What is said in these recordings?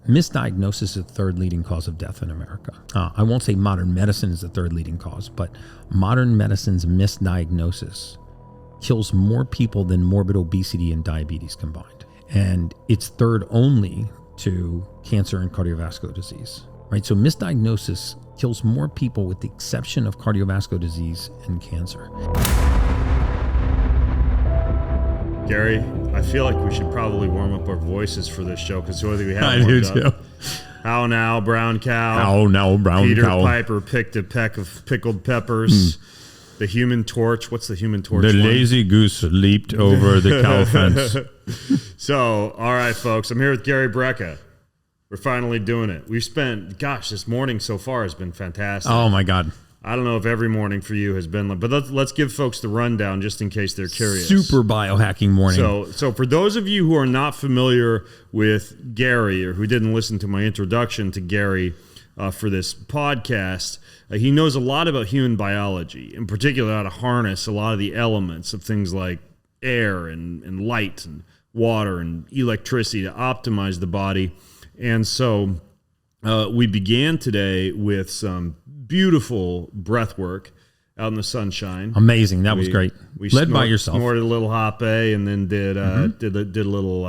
misdiagnosis is the third leading cause of death in America. I won't say modern medicine is the third leading cause, but modern medicine's misdiagnosis kills more people than morbid obesity and diabetes combined. And it's third only to cancer and cardiovascular disease, right? So misdiagnosis kills more people with the exception of cardiovascular disease and cancer. Gary, I feel like we should probably warm up our voices for this show because the only thing we have I do too. How now, brown cow? How now, brown Peter cow? Peter Piper picked a peck of pickled peppers. The Human Torch. What's the Human Torch? The lazy goose leaped over the cow fence. So, all right, folks. I'm here with Gary Brecka. We're finally doing it. We've spent, this morning so far has been fantastic. Oh, my God. I don't know if every morning for you has been, but let's give folks the rundown just in case they're curious. Super biohacking morning. So for those of you who are not familiar with Gary or who didn't listen to my introduction to Gary for this podcast, he knows a lot about human biology, in particular how to harness a lot of the elements of things like air and light and water and electricity to optimize the body. And so we began today with some beautiful breath work out in the sunshine. Amazing. That was great. We led by yourself. Snorted a little hape and then did a little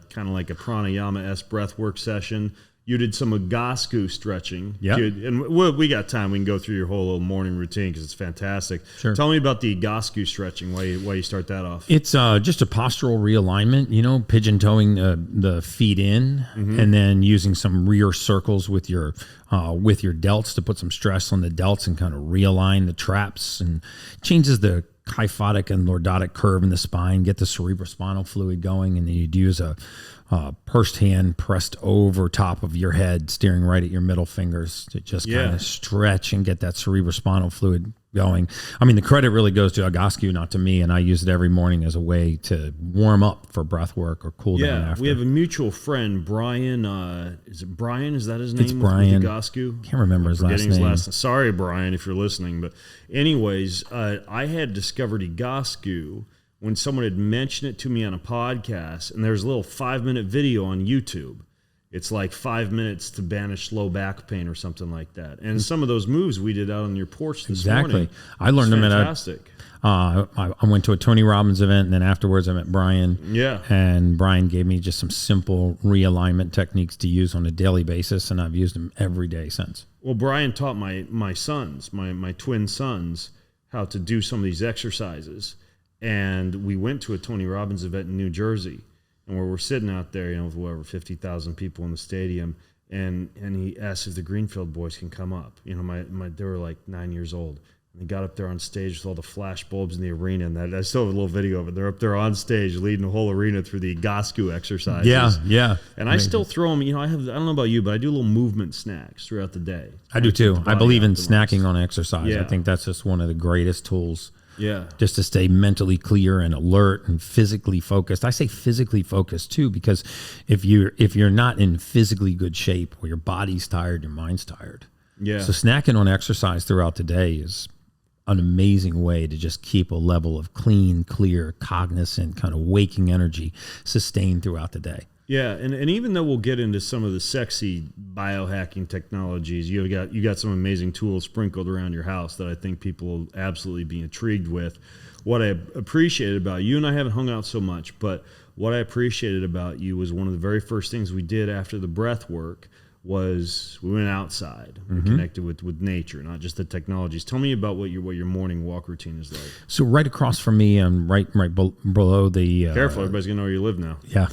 kind of like a pranayama-esque breath work session. You did some Egoscue stretching. Yeah. And we got time. We can go through your whole little morning routine because it's fantastic. Sure. Tell me about the Egoscue stretching. Why you start that off? It's just a postural realignment, pigeon toeing the feet in and then using some rear circles with your delts to put some stress on the delts and kind of realign the traps and changes the kyphotic and lordotic curve in the spine, get the cerebrospinal fluid going, and then you'd use a pursed hand pressed over top of your head, steering right at your middle fingers to just kind of stretch and get that cerebrospinal fluid going. I mean, the credit really goes to Egoscue, not to me, and I use it every morning as a way to warm up for breath work or cool down after. We have a mutual friend, Brian. Is it Brian? Is that his name? It's Brian. With Egoscue? Can't remember his last name. Sorry, Brian, if you're listening. But anyways, I had discovered Egoscue when someone had mentioned it to me on a podcast, and there's a little 5-minute video on YouTube. It's like 5 minutes to banish low back pain or something like that. And some of those moves we did out on your porch this morning. I learned them fantastic. I went to a Tony Robbins event, and then afterwards I met Brian. Yeah. And Brian gave me just some simple realignment techniques to use on a daily basis, and I've used them every day since. Well, Brian taught my sons, my twin sons, how to do some of these exercises. And we went to a Tony Robbins event in New Jersey, and where we're sitting out there, with whatever 50,000 people in the stadium, and he asked if the Greenfield boys can come up. They were like 9 years old. And they got up there on stage with all the flash bulbs in the arena, and I still have a little video of it. They're up there on stage leading the whole arena through the Egoscue exercises. Yeah. And I still throw them. I don't know about you, but I do little movement snacks throughout the day. I do too. I believe in snacking on exercise. Yeah. I think that's just one of the greatest tools. Yeah. Just to stay mentally clear and alert and physically focused. I say physically focused too, because if you're not in physically good shape, or your body's tired, your mind's tired. Yeah. So snacking on exercise throughout the day is an amazing way to just keep a level of clean, clear, cognizant, kind of waking energy sustained throughout the day. Yeah, and even though we'll get into some of the sexy biohacking technologies, you got some amazing tools sprinkled around your house that I think people will absolutely be intrigued with. What I appreciated about you, and I haven't hung out so much, but what I appreciated about you was one of the very first things we did after the breath work was we went outside. We connected with nature, not just the technologies. Tell me about what your morning walk routine is like. So right across from me, right below the... Careful, everybody's going to know where you live now. Yeah.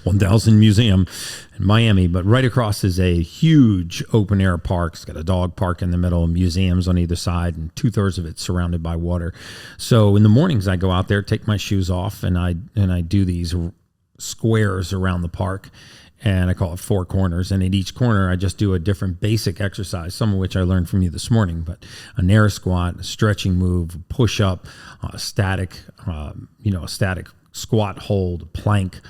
1000 Museum in Miami. But right across is a huge open-air park. It's got a dog park in the middle, museums on either side, and 2/3 of it surrounded by water. So in the mornings, I go out there, take my shoes off, and I do these squares around the park. And I call it 4 corners. And at each corner, I just do a different basic exercise, some of which I learned from you this morning. But an air squat, a stretching move, a push up, a static squat hold, a plank.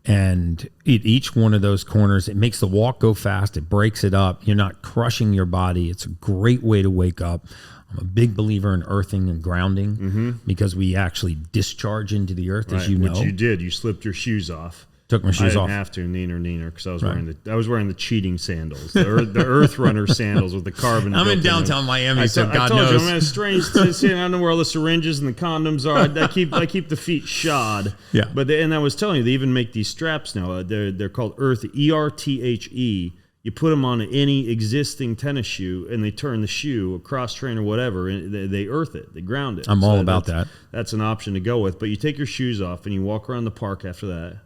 And at each one of those corners, it makes the walk go fast. It breaks it up. You're not crushing your body. It's a great way to wake up. I'm a big believer in earthing and grounding because we actually discharge into the earth, as you know. Which you did. You slipped your shoes off. Took my shoes I off. didn't have to, neener, because I was wearing the cheating sandals, the Earth Runner sandals with the carbon. I'm in downtown Miami, so God I told knows. you, I'm in a strange. I don't know where all the syringes and the condoms are. I keep the feet shod. Yeah. And I was telling you, they even make these straps now. They're called Earth ERTHE. You put them on any existing tennis shoe, and they turn the shoe, a cross train or whatever, and they earth it, they ground it. I'm all about that. That's an option to go with. But you take your shoes off, and you walk around the park after that.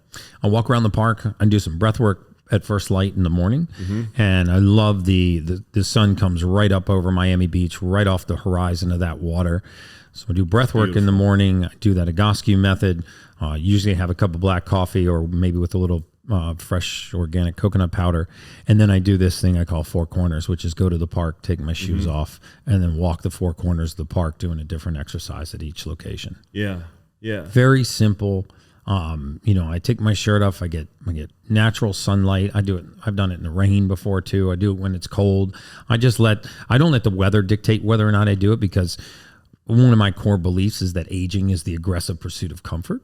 I walk around the park. I do some breath work at first light in the morning, and I love the sun comes right up over Miami Beach, right off the horizon of that water. So I do breath work in the morning. I do that Egoscue method. Usually have a cup of black coffee, or maybe with a little fresh organic coconut powder. And then I do this thing I call four corners, which is go to the park, take my shoes off, and then walk the four corners of the park doing a different exercise at each location. Yeah. Very simple. I take my shirt off. I get natural sunlight. I do it. I've done it in the rain before too. I do it when it's cold. I don't let the weather dictate whether or not I do it, because one of my core beliefs is that aging is the aggressive pursuit of comfort.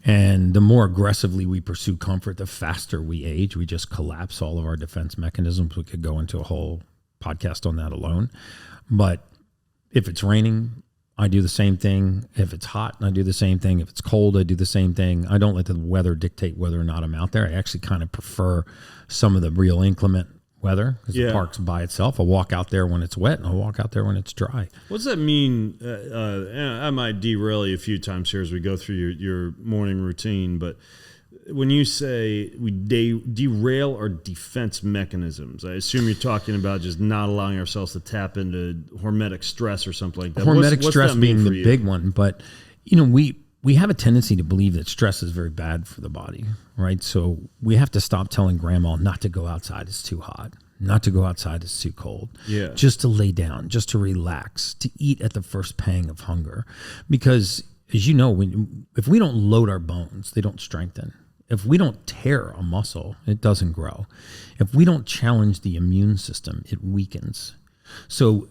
And the more aggressively we pursue comfort, the faster we age. We just collapse all of our defense mechanisms. We could go into a whole podcast on that alone. But if it's raining, I do the same thing. If it's hot, I do the same thing. If it's cold, I do the same thing. I don't let the weather dictate whether or not I'm out there. I actually kind of prefer some of the real inclement weather, because the park's by itself. I'll walk out there when it's wet, and I'll walk out there when it's dry. What does that mean? I might derail you a few times here as we go through your morning routine, but when you say we derail our defense mechanisms, I assume you're talking about just not allowing ourselves to tap into hormetic stress or something like that. Hormetic stress being the big one, but we have a tendency to believe that stress is very bad for the body, right? So we have to stop telling grandma not to go outside, it's too hot, not to go outside, it's too cold. Yeah. Just to lay down, just to relax, to eat at the first pang of hunger. Because as you know, if we don't load our bones, they don't strengthen. If we don't tear a muscle, it doesn't grow. If we don't challenge the immune system, it weakens. So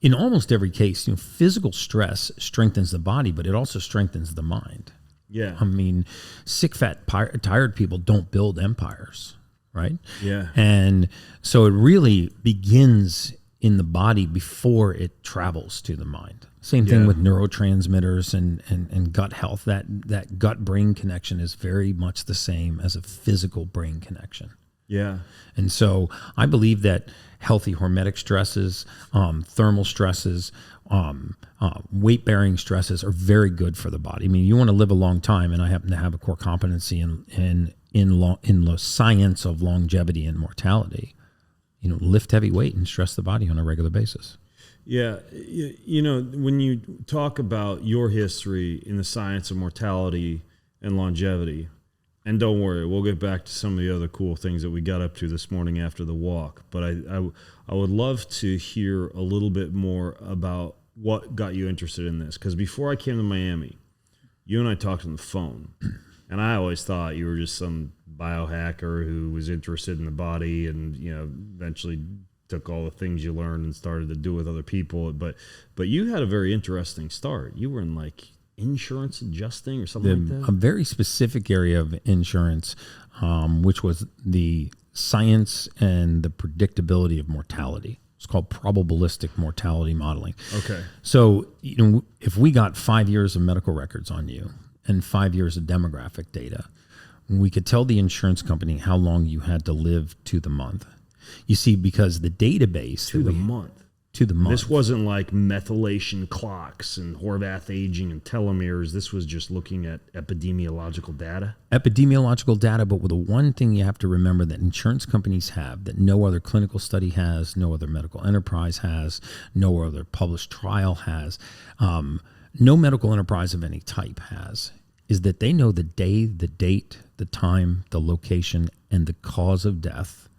in almost every case, physical stress strengthens the body, but it also strengthens the mind. Yeah. I mean, sick, fat, tired people don't build empires, right? Yeah. And so it really begins in the body before it travels to the mind. Same thing with neurotransmitters and gut health. That gut-brain connection is very much the same as a physical brain connection. Yeah. And so I believe that healthy hormetic stresses, thermal stresses, weight-bearing stresses are very good for the body. I mean, you want to live a long time, and I happen to have a core competency in the science of longevity and mortality. Lift heavy weight and stress the body on a regular basis. Yeah. When you talk about your history in the science of mortality and longevity, and don't worry, we'll get back to some of the other cool things that we got up to this morning after the walk. But I would love to hear a little bit more about what got you interested in this. Because before I came to Miami, you and I talked on the phone. And I always thought you were just some biohacker who was interested in the body and, eventually took all the things you learned and started to do with other people. But you had a very interesting start. You were in insurance adjusting or something like that? A very specific area of insurance, which was the science and the predictability of mortality. It's called probabilistic mortality modeling. Okay. So, if we got 5 years of medical records on you and 5 years of demographic data, we could tell the insurance company how long you had to live to the month. You see, because the database... To the month. This wasn't like methylation clocks and Horvath aging and telomeres. This was just looking at epidemiological data. Epidemiological data, but with the one thing you have to remember that insurance companies have that no other clinical study has, no other medical enterprise has, no other published trial has, no medical enterprise of any type has, is that they know the day, the date, the time, the location, and the cause of death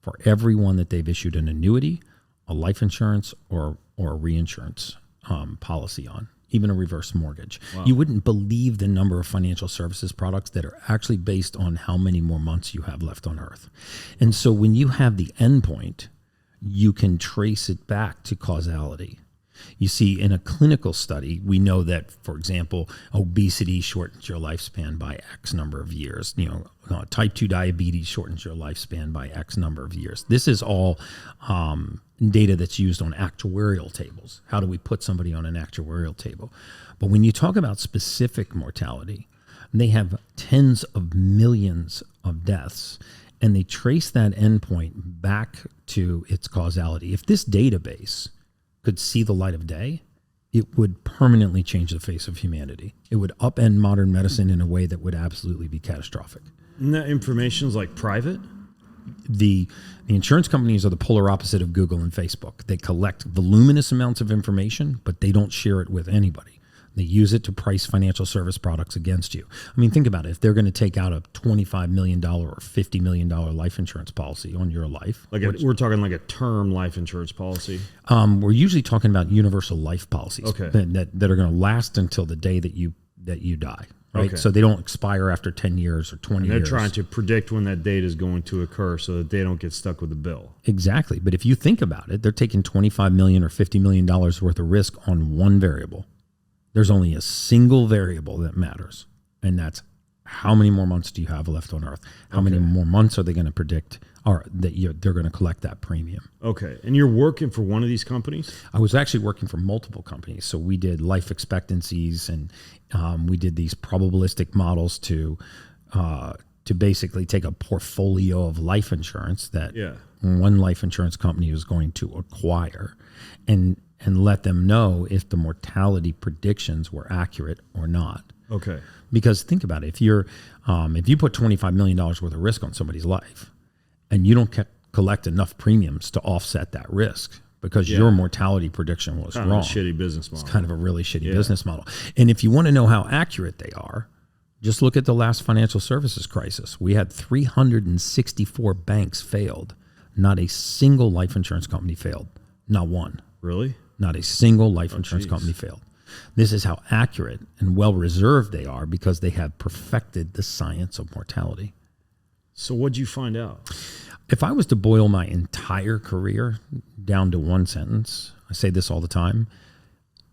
for everyone that they've issued an annuity, a life insurance, or a reinsurance policy on, even a reverse mortgage. Wow. You wouldn't believe the number of financial services products that are actually based on how many more months you have left on earth. And so when you have the endpoint, you can trace it back to causality. You see, in a clinical study, we know that, for example, obesity shortens your lifespan by X number of years. Type 2 diabetes shortens your lifespan by X number of years. This is all data that's used on actuarial tables. How do we put somebody on an actuarial table? But when you talk about specific mortality, they have tens of millions of deaths, and they trace that endpoint back to its causality. If this database could see the light of day, it would permanently change the face of humanity. It would upend modern medicine in a way that would absolutely be catastrophic. And that information is like private? The insurance companies are the polar opposite of Google and Facebook. They collect voluminous amounts of information, but they don't share it with anybody. They use it to price financial service products against you. I mean, think about it. If they're going to take out a $25 million or $50 million life insurance policy on your life. We're talking like a term life insurance policy? We're usually talking about universal life policies that are going to last until the day that you die. Right? Okay. So they don't expire after 10 years or 20 years. And they're trying to predict when that date is going to occur so that they don't get stuck with the bill. Exactly. But if you think about it, they're taking $25 million or $50 million worth of risk on one variable. There's only a single variable that matters, and that's how many more months do you have left on Earth? How many more months are they going to predict they're going to collect that premium? Okay. And you're working for one of these companies? I was actually working for multiple companies. So we did life expectancies, and we did these probabilistic models to basically take a portfolio of life insurance that one life insurance company was going to acquire and let them know if the mortality predictions were accurate or not. Okay. Because think about it. If you put $25 million worth of risk on somebody's life and you don't collect enough premiums to offset that risk because your mortality prediction was wrong. A shitty business model. It's kind of a really shitty business model. And if you want to know how accurate they are, just look at the last financial services crisis. We had 364 banks failed. Not a single life insurance company failed. Not one. Really? Not a single life insurance company failed. This is how accurate and well-reserved they are because they have perfected the science of mortality. So what'd you find out? If I was to boil my entire career down to one sentence, I say this all the time,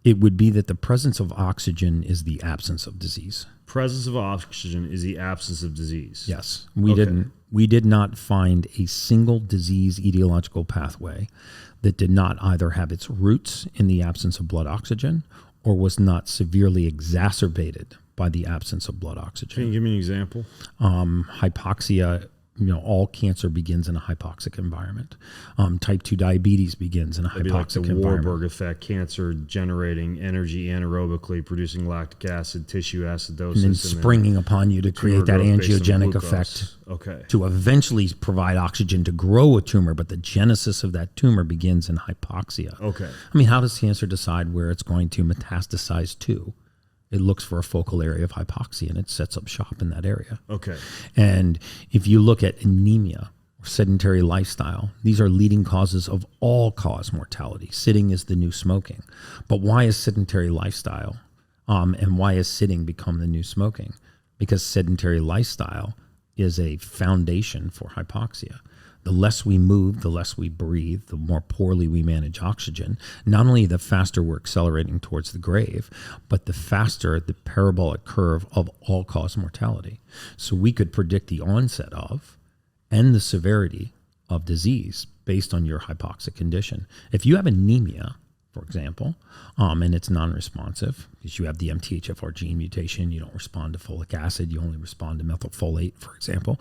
it would be that the presence of oxygen is the absence of disease. Presence of oxygen is the absence of disease. Yes. We did not find a single disease etiological pathway that did not either have its roots in the absence of blood oxygen or was not severely exacerbated by the absence of blood oxygen. Can you give me an example? Hypoxia, all cancer begins in a hypoxic environment. Type 2 diabetes begins in a hypoxic environment. Like the Warburg effect, cancer generating energy anaerobically, producing lactic acid, tissue acidosis. And then springing upon you to create that angiogenic effect to eventually provide oxygen to grow a tumor, but the genesis of that tumor begins in hypoxia. Okay. I mean, how does cancer decide where it's going to metastasize to? It looks for a focal area of hypoxia, and it sets up shop in that area. Okay. And if you look at anemia or sedentary lifestyle, these are leading causes of all-cause mortality. Sitting is the new smoking. But why is sedentary lifestyle and why has sitting become the new smoking? Because sedentary lifestyle is a foundation for hypoxia. The less we move, the less we breathe, the more poorly we manage oxygen. Not only the faster we're accelerating towards the grave, but the faster the parabolic curve of all-cause mortality. So we could predict the onset of and the severity of disease based on your hypoxic condition. If you have anemia, for example, and it's non-responsive because you have the MTHFR gene mutation, you don't respond to folic acid, you only respond to methylfolate, for example,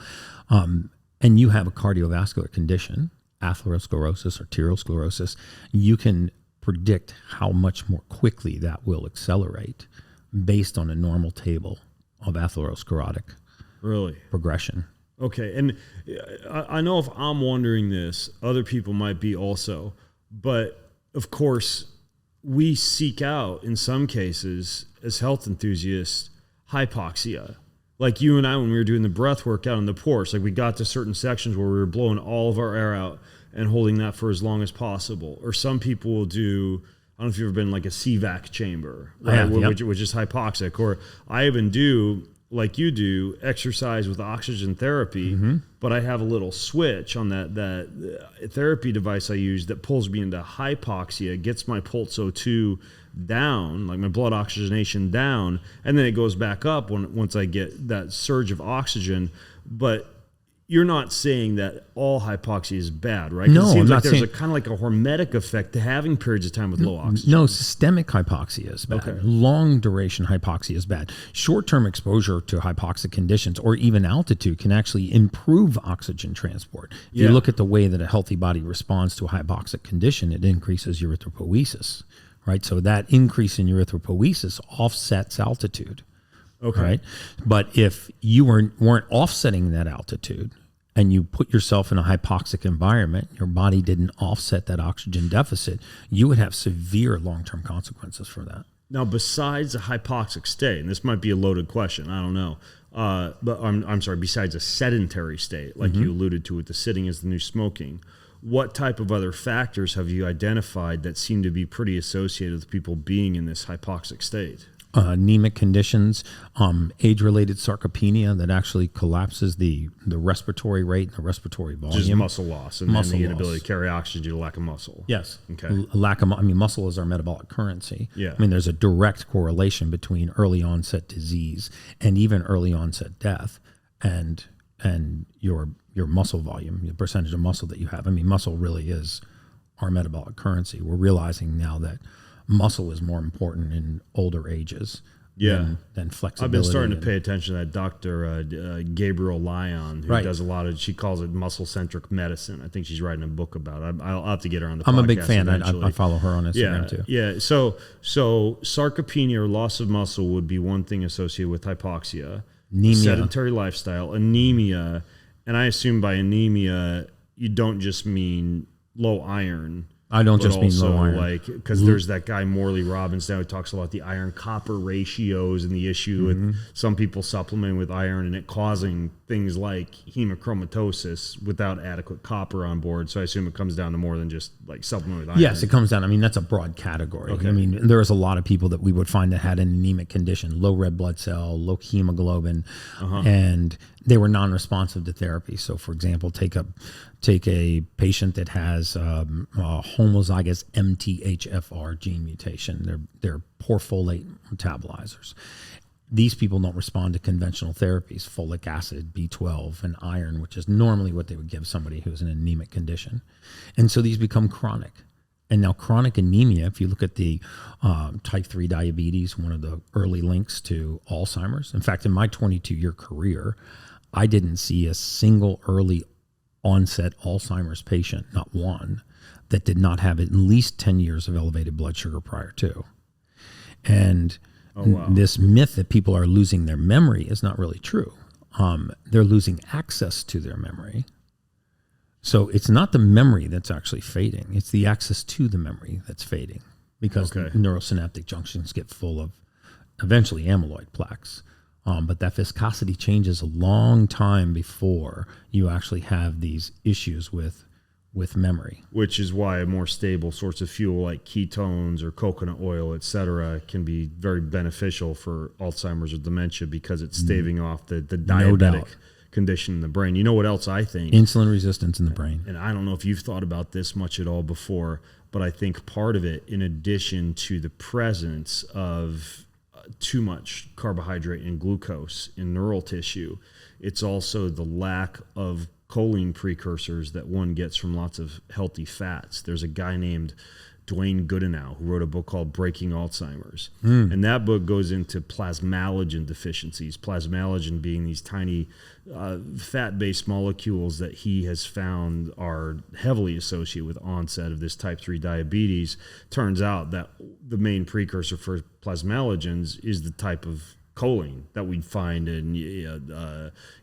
and you have a cardiovascular condition, atherosclerosis, arterial sclerosis, you can predict how much more quickly that will accelerate based on a normal table of atherosclerotic progression. Okay, and I know if I'm wondering this, other people might be also, but of course, we seek out, in some cases, as health enthusiasts, hypoxia. Like you and I, when we were doing the breath work out on the porch, like we got to certain sections where we were blowing all of our air out and holding that for as long as possible. Or some people will do, I don't know if you've ever been like a CVAC chamber, right? Which is hypoxic. Or I even do like you do, exercise with oxygen therapy, but I have a little switch on that therapy device I use that pulls me into hypoxia, gets my pulse O2 down, like my blood oxygenation down, and then it goes back up once I get that surge of oxygen. But you're not saying that all hypoxia is bad, right? No, it seems I'm like not there's saying, a kind of like a hormetic effect to having periods of time with low oxygen. No, systemic hypoxia is bad. Okay. Long duration hypoxia is bad. Short-term exposure to hypoxic conditions or even altitude can actually improve oxygen transport. If you look at the way that a healthy body responds to a hypoxic condition, it increases erythropoiesis, right? So that increase in erythropoiesis offsets altitude. Okay. Right? But if you weren't offsetting that altitude and you put yourself in a hypoxic environment, your body didn't offset that oxygen deficit, you would have severe long-term consequences for that. Now, besides a hypoxic state, and this might be a loaded question, I don't know, but I'm sorry, besides a sedentary state, like you alluded to with the sitting is the new smoking, what type of other factors have you identified that seem to be pretty associated with people being in this hypoxic state? Anemic conditions, age-related sarcopenia that actually collapses the respiratory rate and the respiratory volume. Just muscle loss and muscle then the loss. inability to carry oxygen due to lack of muscle. Yes. Okay. Muscle is our metabolic currency. Yeah. I mean, there's a direct correlation between early onset disease and even early onset death and your muscle volume, the percentage of muscle that you have. I mean, muscle really is our metabolic currency. We're realizing now that muscle is more important in older ages than flexibility. I've been starting to pay attention to that Dr. Gabriel Lyon, who does a lot of, she calls it muscle-centric medicine. I think she's writing a book about it. I'll have to get her on the podcast. I'm a big fan. I follow her on Instagram too. Yeah. So sarcopenia or loss of muscle would be one thing associated with hypoxia. Anemia. Sedentary lifestyle, anemia. And I assume by anemia, you don't just mean low iron. I don't just mean low iron. Like, because there's that guy Morley Robbins now who talks about the iron copper ratios and the issue with some people supplementing with iron and it causing things like hemochromatosis without adequate copper on board. So I assume it comes down to more than just like supplement with iron. Yes, it comes down. I mean, that's a broad category. Okay. I mean, there is a lot of people that we would find that had an anemic condition, low red blood cell, low hemoglobin, and they were non-responsive to therapy. So, for example, take a patient that has a homozygous MTHFR gene mutation. They're poor folate metabolizers. These people don't respond to conventional therapies, folic acid, B12, and iron, which is normally what they would give somebody who's in an anemic condition. And so these become chronic. And now chronic anemia, if you look at the type 3 diabetes, one of the early links to Alzheimer's. In fact, in my 22-year career, I didn't see a single early onset Alzheimer's patient, not one, that did not have at least 10 years of elevated blood sugar prior to. And this myth that people are losing their memory is not really true. They're losing access to their memory. So it's not the memory that's actually fading. It's the access to the memory that's fading because neurosynaptic junctions get full of eventually amyloid plaques. But that viscosity changes a long time before you actually have these issues with memory. Which is why a more stable source of fuel like ketones or coconut oil, et cetera, can be very beneficial for Alzheimer's or dementia because it's staving off the diabetic condition in the brain. You know what else I think? Insulin resistance in the brain. And I don't know if you've thought about this much at all before, but I think part of it, in addition to the presence of too much carbohydrate and glucose in neural tissue, it's also the lack of choline precursors that one gets from lots of healthy fats. There's a guy named Dwayne Goodenow who wrote a book called Breaking Alzheimer's. And that book goes into plasmalogen deficiencies, plasmalogen being these tiny fat-based molecules that he has found are heavily associated with onset of this type 3 diabetes. Turns out that the main precursor for plasmalogens is the type of choline that we'd find in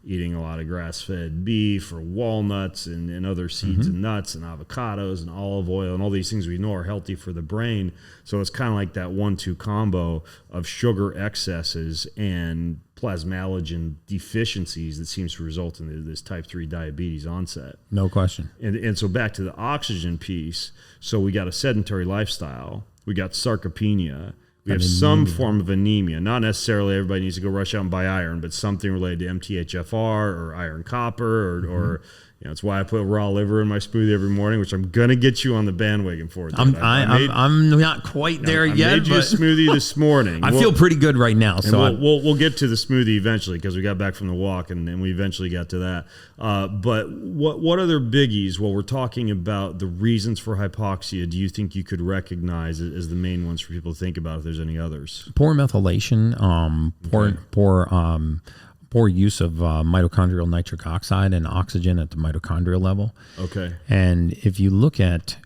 eating a lot of grass-fed beef or walnuts and other seeds and nuts and avocados and olive oil and all these things we know are healthy for the brain. So it's kind of like that 1-2 combo of sugar excesses and plasmalogen deficiencies that seems to result in this type 3 diabetes onset. No question. And so back to the oxygen piece. So we got a sedentary lifestyle. We got sarcopenia. We have some form of anemia. Not necessarily everybody needs to go rush out and buy iron, but something related to MTHFR or iron copper or it's why I put raw liver in my smoothie every morning, which I'm gonna get you on the bandwagon for. I'm not quite there yet. I made you a smoothie this morning. I feel pretty good right now. So we'll get to the smoothie eventually because we got back from the walk and we eventually got to that. But what other biggies? While we're talking about the reasons for hypoxia, do you think you could recognize as the main ones for people to think about if there's any others? Poor methylation, poor use of mitochondrial nitric oxide and oxygen at the mitochondrial level. Okay. And if you look at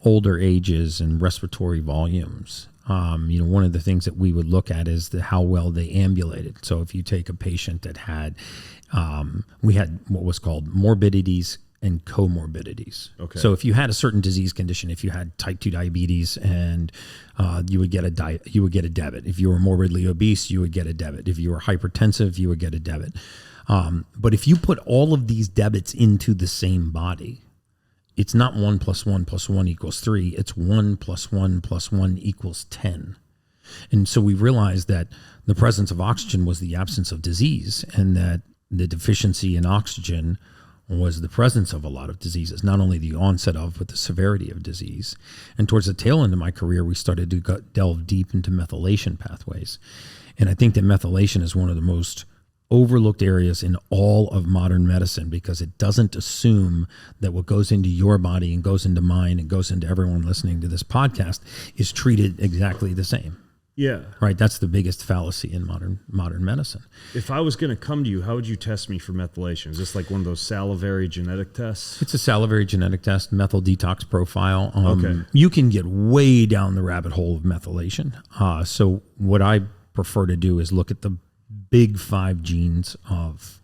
older ages and respiratory volumes, one of the things that we would look at is how well they ambulated. So if you take a patient that had, we had what was called morbidities and comorbidities. Okay. So if you had a certain disease condition, if you had type 2 diabetes and you would get a debit. If you were morbidly obese, you would get a debit. If you were hypertensive, you would get a debit. But if you put all of these debits into the same body, it's not 1 + 1 + 1 = 3. It's 1 + 1 + 1 = 10. And so we realized that the presence of oxygen was the absence of disease, and that the deficiency in oxygen was the presence of a lot of diseases, not only the onset of, but the severity of disease. And towards the tail end of my career, we started to delve deep into methylation pathways. And I think that methylation is one of the most overlooked areas in all of modern medicine, because it doesn't assume that what goes into your body and goes into mine and goes into everyone listening to this podcast is treated exactly the same. Yeah. Right. That's the biggest fallacy in modern medicine. If I was going to come to you, how would you test me for methylation? Is this like one of those salivary genetic tests? It's a salivary genetic test, methyl detox profile. Okay. You can get way down the rabbit hole of methylation. So what I prefer to do is look at the big 5 genes of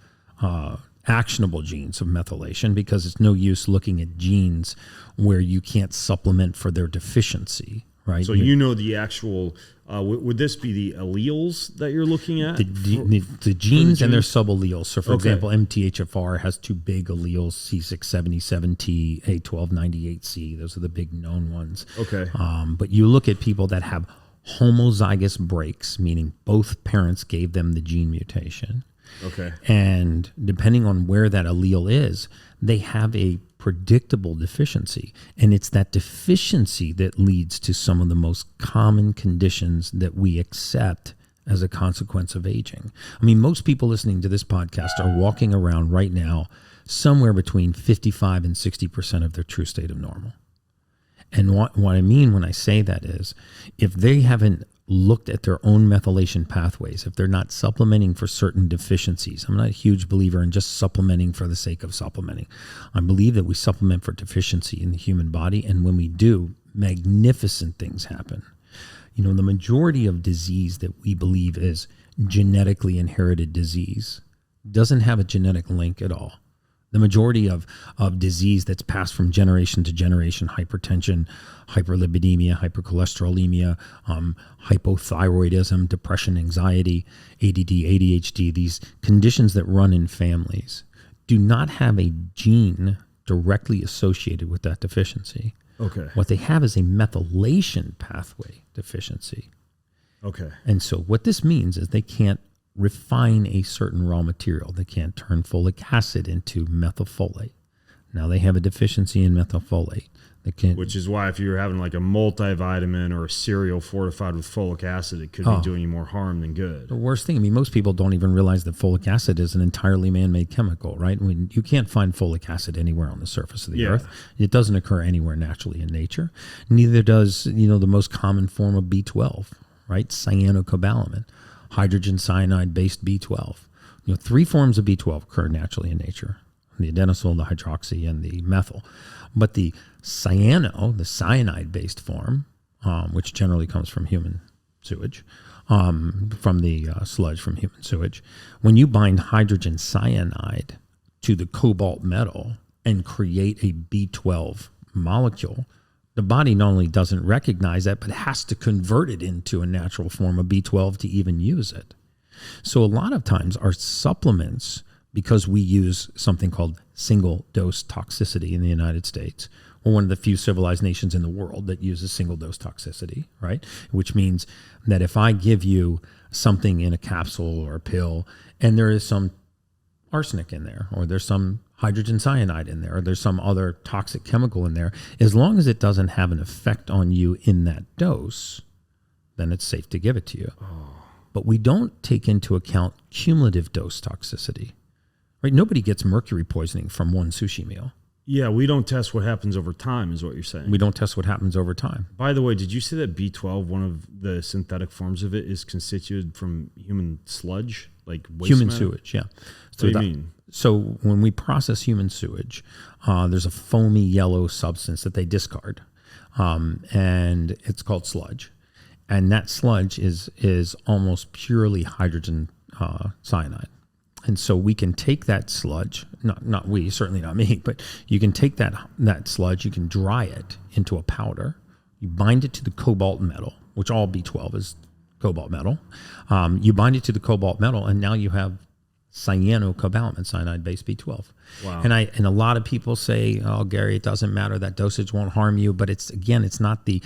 actionable genes of methylation, because it's no use looking at genes where you can't supplement for their deficiency. Right. So the actual, would this be the alleles that you're looking at? The genes and their sub-alleles. So, for example, MTHFR has 2 big alleles, C677T, A1298C. Those are the big known ones. Okay. But you look at people that have homozygous breaks, meaning both parents gave them the gene mutation. Okay. And depending on where that allele is, they have a predictable deficiency. And it's that deficiency that leads to some of the most common conditions that we accept as a consequence of aging. I mean, most people listening to this podcast are walking around right now somewhere between 55 and 60% of their true state of normal. And what I mean when I say that is, if they haven't looked at their own methylation pathways, if they're not supplementing for certain deficiencies. I'm not a huge believer in just supplementing for the sake of supplementing. I believe that we supplement for deficiency in the human body, and when we do, magnificent things happen. The majority of disease that we believe is genetically inherited disease doesn't have a genetic link at all. The majority of disease that's passed from generation to generation, hypertension, hyperlipidemia, hypercholesterolemia, hypothyroidism, depression, anxiety, ADD, ADHD, these conditions that run in families do not have a gene directly associated with that deficiency. Okay. What they have is a methylation pathway deficiency. Okay. And so what this means is they can't refine a certain raw material. They can't turn folic acid into methylfolate. Now they have a deficiency in methylfolate. Which is why if you're having like a multivitamin or a cereal fortified with folic acid, it could be doing you more harm than good. The worst thing, most people don't even realize that folic acid is an entirely man-made chemical, right? You can't find folic acid anywhere on the surface of the earth. It doesn't occur anywhere naturally in nature. Neither does, the most common form of B12, right? Cyanocobalamin. Hydrogen cyanide-based B12. 3 forms of B12 occur naturally in nature: the adenosyl, the hydroxy, and the methyl. But the cyanide-based form, which generally comes from human sewage, from the sludge from human sewage, when you bind hydrogen cyanide to the cobalt metal and create a B12 molecule, the body not only doesn't recognize that, but has to convert it into a natural form of B12 to even use it. So a lot of times our supplements, because we use something called single dose toxicity in the United States, We're one of the few civilized nations in the world that uses single dose toxicity, right? Which means that if I give you something in a capsule or a pill and there is some arsenic in there, or there's some hydrogen cyanide in there, or there's some other toxic chemical in there, as long as it doesn't have an effect on you in that dose, then it's safe to give it to you. But we don't take into account cumulative dose toxicity, right? Nobody gets mercury poisoning from one sushi meal. Yeah, we don't test what happens over time, is what you're saying. We don't test what happens over time. By the way, did you say that B12, one of the synthetic forms of it, is constituted from human sludge, like waste Human matter? sewage, yeah. So what do you mean? So when we process human sewage, there's a foamy yellow substance that they discard, and it's called sludge. And that sludge is almost purely hydrogen cyanide. And so we can take that sludge, not we, certainly not me, but you can take that sludge, you can dry it into a powder, you bind it to the cobalt metal, which all B12 is cobalt metal. You bind it to the cobalt metal, and now you have cyanocobalamin, cyanide-based B12. Wow. And a lot of people say, oh, Gary, it doesn't matter, that dosage won't harm you. But it's not the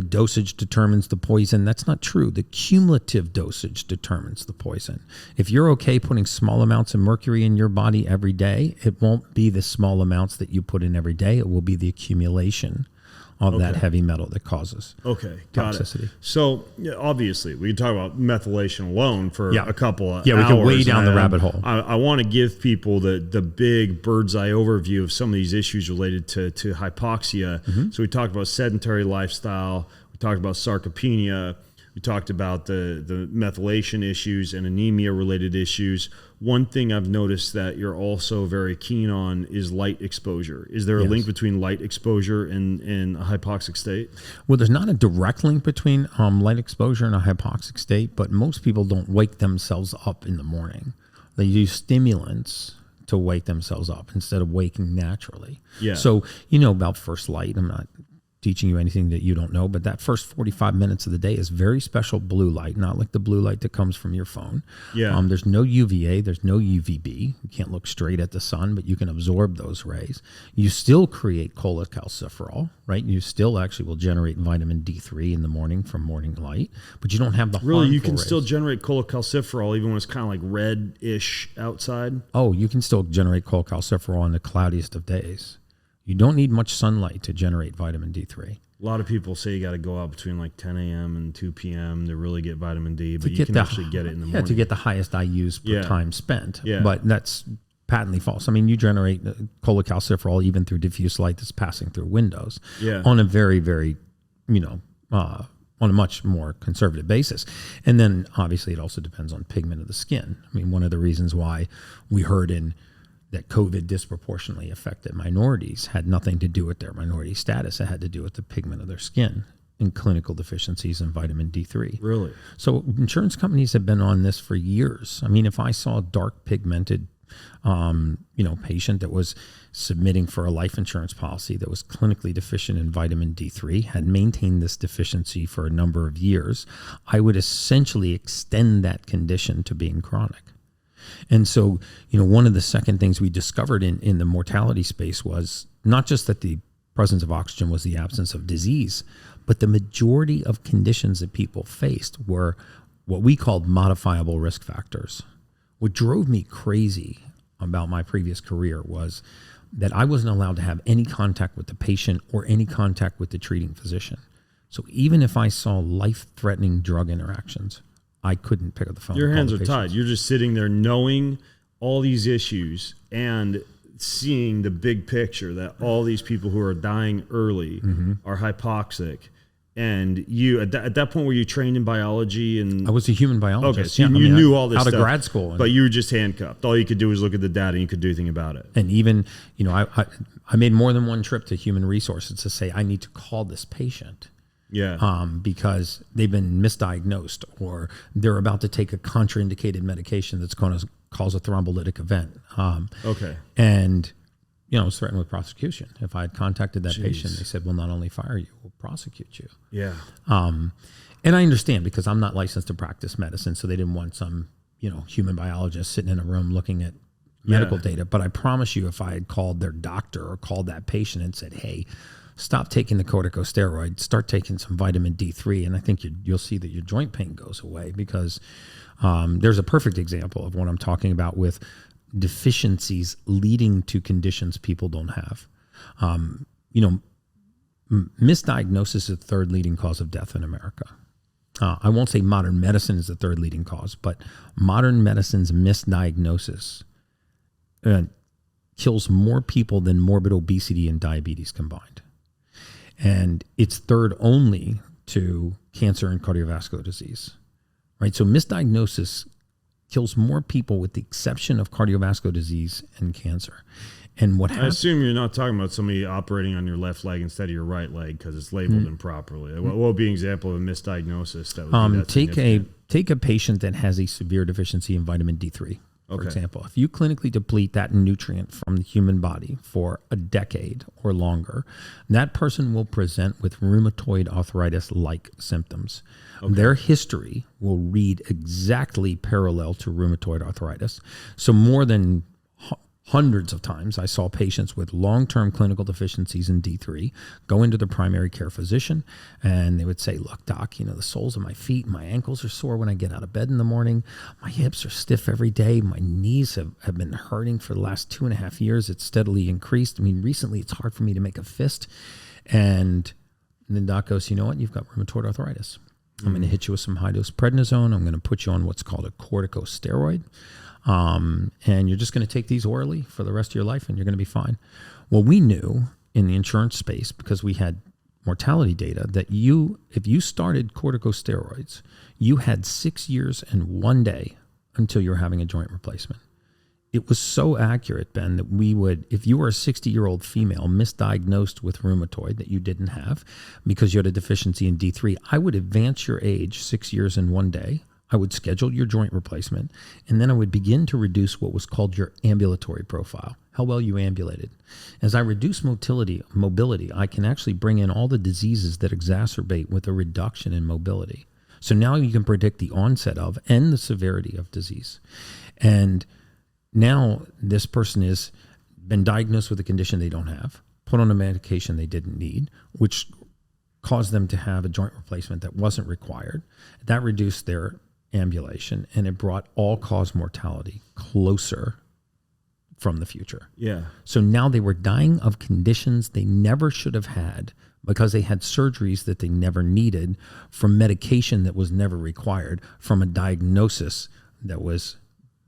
dosage determines the poison. That's not true. The cumulative dosage determines the poison. If you're okay putting small amounts of mercury in your body every day, it won't be the small amounts that you put in every day. It will be the accumulation of that heavy metal that causes toxicity. It. So obviously, we can talk about methylation alone for a couple of hours. Yeah, we can way down the rabbit hole. I want to give people the big bird's eye overview of some of these issues related to hypoxia. Mm-hmm. So we talked about sedentary lifestyle. We talked about sarcopenia. We talked about the methylation issues and anemia-related issues. One thing I've noticed that you're also very keen on is light exposure. Is there a link between light exposure and a hypoxic state? Well, there's not a direct link between light exposure and a hypoxic state, but most people don't wake themselves up in the morning. They use stimulants to wake themselves up instead of waking naturally. Yeah. So, about first light. I'm not teaching you anything that you don't know, but that first 45 minutes of the day is very special blue light, not like the blue light that comes from your phone. Yeah. There's no UVA, there's no UVB. You can't look straight at the sun, but you can absorb those rays. You still create cholecalciferol, right? You still actually will generate vitamin D3 in the morning from morning light, but you don't have the Really, you can rays. Still generate cholecalciferol even when it's kind of like red-ish outside? Oh, you can still generate cholecalciferol on the cloudiest of days. You don't need much sunlight to generate vitamin D3. A lot of people say you got to go out between like 10 a.m. and 2 p.m. to really get vitamin D, but you can actually get it in the morning. Yeah, to get the highest IUs per time spent. Yeah. But that's patently false. I mean, you generate cholecalciferol even through diffuse light that's passing through windows on a very, very, on a much more conservative basis. And then obviously it also depends on pigment of the skin. I mean, one of the reasons why we heard that COVID disproportionately affected minorities had nothing to do with their minority status. It had to do with the pigment of their skin and clinical deficiencies in vitamin D3. Really? So insurance companies have been on this for years. I mean, if I saw a dark pigmented, patient that was submitting for a life insurance policy that was clinically deficient in vitamin D3, had maintained this deficiency for a number of years, I would essentially extend that condition to being chronic. And so, one of the second things we discovered in the mortality space was not just that the presence of oxygen was the absence of disease, but the majority of conditions that people faced were what we called modifiable risk factors. What drove me crazy about my previous career was that I wasn't allowed to have any contact with the patient or any contact with the treating physician. So even if I saw life-threatening drug interactions, I couldn't pick up the phone. Your hands are tied. You're just sitting there knowing all these issues and seeing the big picture that all these people who are dying early are hypoxic. And you, at that point, were you trained in biology? And I was a human biologist. Okay, so you knew all this out stuff. Out of grad school. But you were just handcuffed. All you could do was look at the data and you could do anything about it. And even, I made more than one trip to human resources to say, I need to call this patient. Yeah. Because they've been misdiagnosed or they're about to take a contraindicated medication that's going to cause a thrombolytic event. And, I was threatened with prosecution. If I had contacted that patient, they said, we'll not only fire you, we'll prosecute you. Yeah. And I understand because I'm not licensed to practice medicine. So they didn't want some, human biologist sitting in a room looking at medical data. But I promise you, if I had called their doctor or called that patient and said, hey, stop taking the corticosteroid, start taking some vitamin D3, and I think you'll see that your joint pain goes away, because there's a perfect example of what I'm talking about with deficiencies leading to conditions people don't have. Misdiagnosis is the third leading cause of death in America. I won't say modern medicine is the third leading cause, but modern medicine's misdiagnosis kills more people than morbid obesity and diabetes combined. And it's third only to cancer and cardiovascular disease, right? So misdiagnosis kills more people with the exception of cardiovascular disease and cancer. And what I assume you're not talking about somebody operating on your left leg instead of your right leg because it's labeled improperly. What would be an example of a misdiagnosis that would be that take a patient that has a severe deficiency in vitamin D3, for example. If you clinically deplete that nutrient from the human body for a decade or longer, that person will present with rheumatoid arthritis-like symptoms. Their history will read exactly parallel to rheumatoid arthritis. So more than hundreds of times, I saw patients with long-term clinical deficiencies in D3 go into the primary care physician, and they would say, look, doc, the soles of my feet, my ankles are sore when I get out of bed in the morning. My hips are stiff every day. My knees have been hurting for the last 2.5 years. It's steadily increased. Recently it's hard for me to make a fist. And then doc goes, you know what? You've got rheumatoid arthritis. I'm going to hit you with some high-dose prednisone. I'm going to put you on what's called a corticosteroid. And you're just going to take these orally for the rest of your life and you're going to be fine. Well, we knew in the insurance space, because we had mortality data, that if you started corticosteroids, you had 6 years and 1 day until you're having a joint replacement. It was so accurate, Ben, that we would, if you were a 60-year-old female misdiagnosed with rheumatoid that you didn't have because you had a deficiency in D3, I would advance your age 6 years and 1 day. I would schedule your joint replacement, and then I would begin to reduce what was called your ambulatory profile, how well you ambulated. As I reduce mobility, I can actually bring in all the diseases that exacerbate with a reduction in mobility. So now you can predict the onset of and the severity of disease. And now this person has been diagnosed with a condition they don't have, put on a medication they didn't need, which caused them to have a joint replacement that wasn't required. That reduced their ambulation, and it brought all-cause mortality closer from the future. Yeah. So now they were dying of conditions they never should have had because they had surgeries that they never needed, from medication that was never required, from a diagnosis that was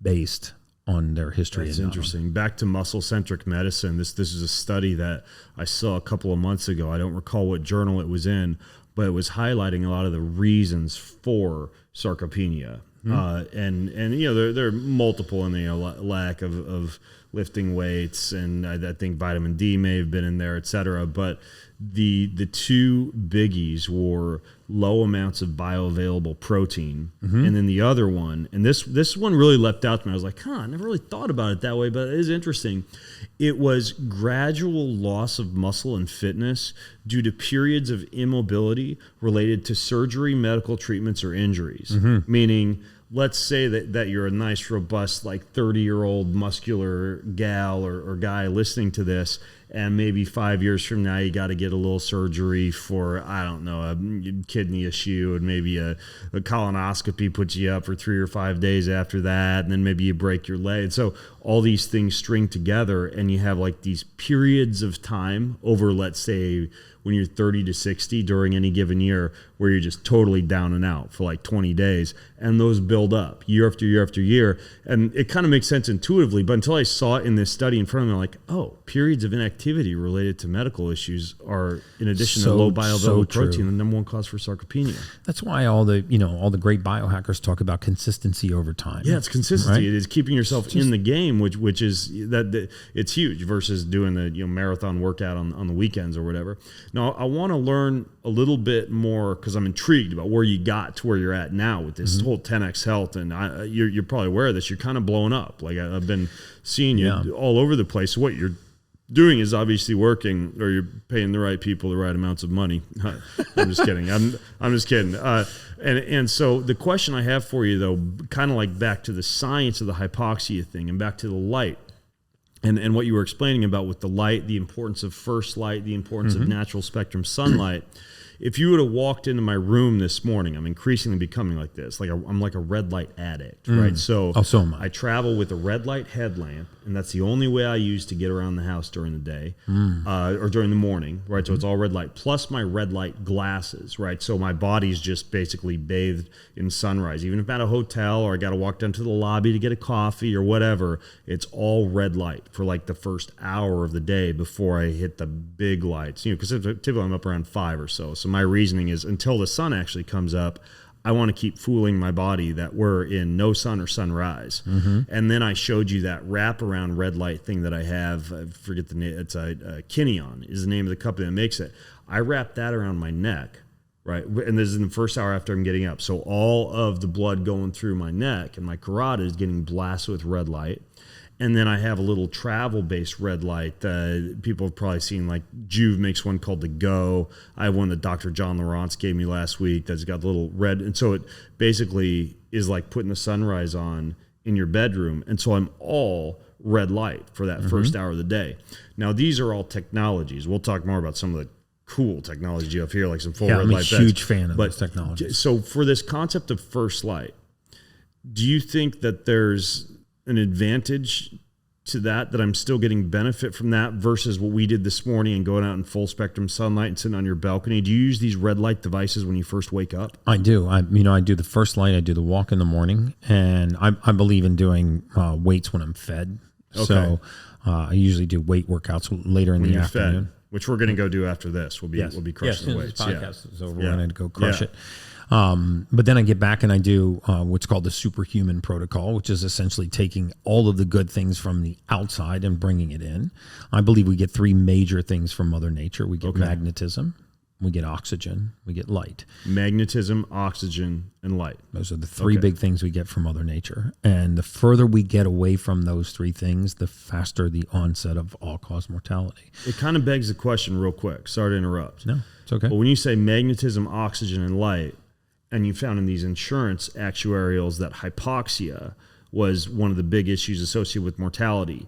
based on their history. That's interesting. Back to muscle-centric medicine. This is a study that I saw a couple of months ago. I don't recall what journal it was in, but it was highlighting a lot of the reasons for sarcopenia. And there are multiple in the lack of lifting weights, and I think vitamin D may have been in there, et cetera. But the two biggies were low amounts of bioavailable protein, and then the other one, and this one really leapt out to me. I was like, I never really thought about it that way, but it is interesting. It was gradual loss of muscle and fitness due to periods of immobility related to surgery, medical treatments, or injuries. Meaning, let's say that you're a nice, robust, 30-year-old muscular gal or guy listening to this, and maybe 5 years from now you got to get a little surgery for, I don't know, a kidney issue, and maybe a colonoscopy puts you up for 3 or 5 days after that, and then maybe you break your leg. So all these things string together, and you have these periods of time over, let's say, when you're 30 to 60 during any given year, where you're just totally down and out for 20 days. And those build up year after year after year. And it kind of makes sense intuitively, but until I saw it in this study in front of me, I'm like, periods of inactivity related to medical issues are, in addition to low bioavailable protein, the number one cause for sarcopenia. That's why all the great biohackers talk about consistency over time. Yeah, it's consistency. Right? It is keeping yourself in the game, which is that it's huge versus doing the marathon workout on the weekends or whatever. Now, I want to learn a little bit more, because I'm intrigued about where you got to where you're at now with this whole 10x health, and you're probably aware of this. You're kind of blowing up. I've been seeing you all over the place. What, you're doing is obviously working, or you're paying the right people the right amounts of money. I'm just kidding. I'm just kidding. And so the question I have for you, though, kind of like back to the science of the hypoxia thing and back to the light, and what you were explaining about with the light, the importance of first light, the importance of natural spectrum sunlight. If you would have walked into my room this morning, I'm increasingly becoming like this. I'm like a red light addict, right? So, so am I. I travel with a red light headlamp, and that's the only way I use to get around the house during the day or during the morning, right? So it's all red light, plus my red light glasses, right? So my body's just basically bathed in sunrise. Even if I'm at a hotel or I got to walk down to the lobby to get a coffee or whatever, it's all red light for like the first hour of the day before I hit the big lights. Because typically I'm up around 5 or so. So my reasoning is until the sun actually comes up, I want to keep fooling my body that we're in no sun or sunrise. And then I showed you that wraparound red light thing that I have. I forget the name. It's Kineon is the name of the company that makes it. I wrap that around my neck, right? And this is in the first hour after I'm getting up. So all of the blood going through my neck and my carotid is getting blasted with red light. And then I have a little travel-based red light. People have probably seen, like Juve makes one called the Go. I have one that Dr. John Laurence gave me last week that's got the little red. And so it basically is like putting the sunrise on in your bedroom. And so I'm all red light for that first hour of the day. Now, these are all technologies. We'll talk more about some of the cool technology you have here, like some full red light beds. I'm a huge fan of those technologies. So for this concept of first light, do you think that there's an advantage to that I'm still getting benefit from that versus what we did this morning and going out in full spectrum sunlight and sitting on your balcony? Do you use these red light devices when you first wake up? I do. I do the first light. I do the walk in the morning, and I believe in doing weights when I'm fed. Okay. So I usually do weight workouts later in the afternoon, which we're going to go do after this. We'll be crushing the weights. This podcast is over. We're going to go crush it. But then I get back and I do what's called the Superhuman protocol, which is essentially taking all of the good things from the outside and bringing it in. I believe we get 3 major things from Mother Nature. We get magnetism, we get oxygen, we get light. Magnetism, oxygen, and light. Those are the 3 big things we get from Mother Nature. And the further we get away from those 3 things, the faster the onset of all-cause mortality. It kind of begs the question real quick. Sorry to interrupt. No, it's okay. But when you say magnetism, oxygen, and light, and you found in these insurance actuarials that hypoxia was one of the big issues associated with mortality.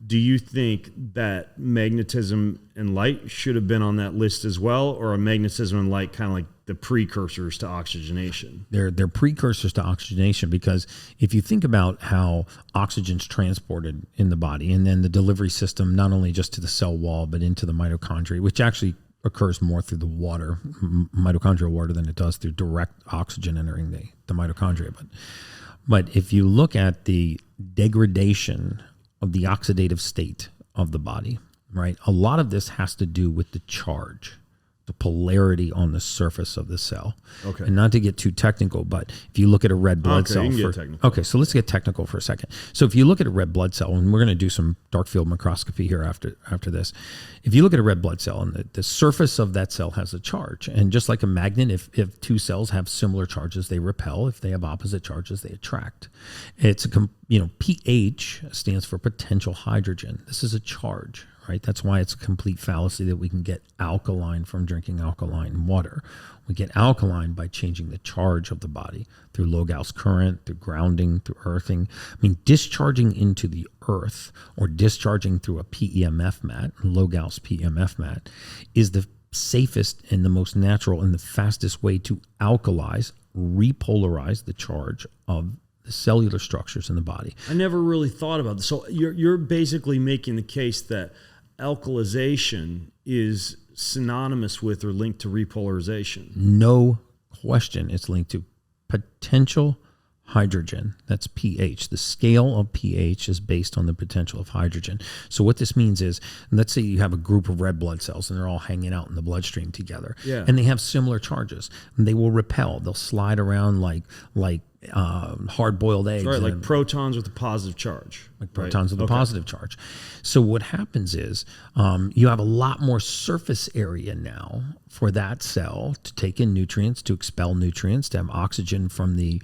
Do you think that magnetism and light should have been on that list as well, or are magnetism and light kind of like the precursors to oxygenation? They're precursors to oxygenation, because if you think about how oxygen's transported in the body, and then the delivery system, not only just to the cell wall, but into the mitochondria, which actually occurs more through the water, mitochondrial water, than it does through direct oxygen entering the mitochondria. But if you look at the degradation of the oxidative state of the body, right, a lot of this has to do with the charge, the polarity on the surface of the cell. Okay. And not to get too technical, but if you look at a red blood cell. So let's get technical for a second. So if you look at a red blood cell, and we're going to do some dark field microscopy here after this. If you look at a red blood cell, and the surface of that cell has a charge, and just like a magnet, if 2 cells have similar charges, they repel. If they have opposite charges, they attract. It's pH stands for potential hydrogen. This is a charge. Right? That's why it's a complete fallacy that we can get alkaline from drinking alkaline water. We get alkaline by changing the charge of the body through low Gauss current, through grounding, through earthing. Discharging into the earth or discharging through a PEMF mat, low Gauss PEMF mat, is the safest and the most natural and the fastest way to alkalize, repolarize the charge of the cellular structures in the body. I never really thought about this. So you're basically making the case that alkalization is synonymous with or linked to repolarization. No question, it's linked to potential hydrogen. That's pH. The scale of pH is based on the potential of hydrogen. So what this means is, let's say you have a group of red blood cells and they're all hanging out in the bloodstream together, and they have similar charges. And they will repel. They'll slide around like hard-boiled eggs. Right, like protons with a positive charge. Like protons with a positive charge. So what happens is you have a lot more surface area now for that cell to take in nutrients, to expel nutrients, to have oxygen from the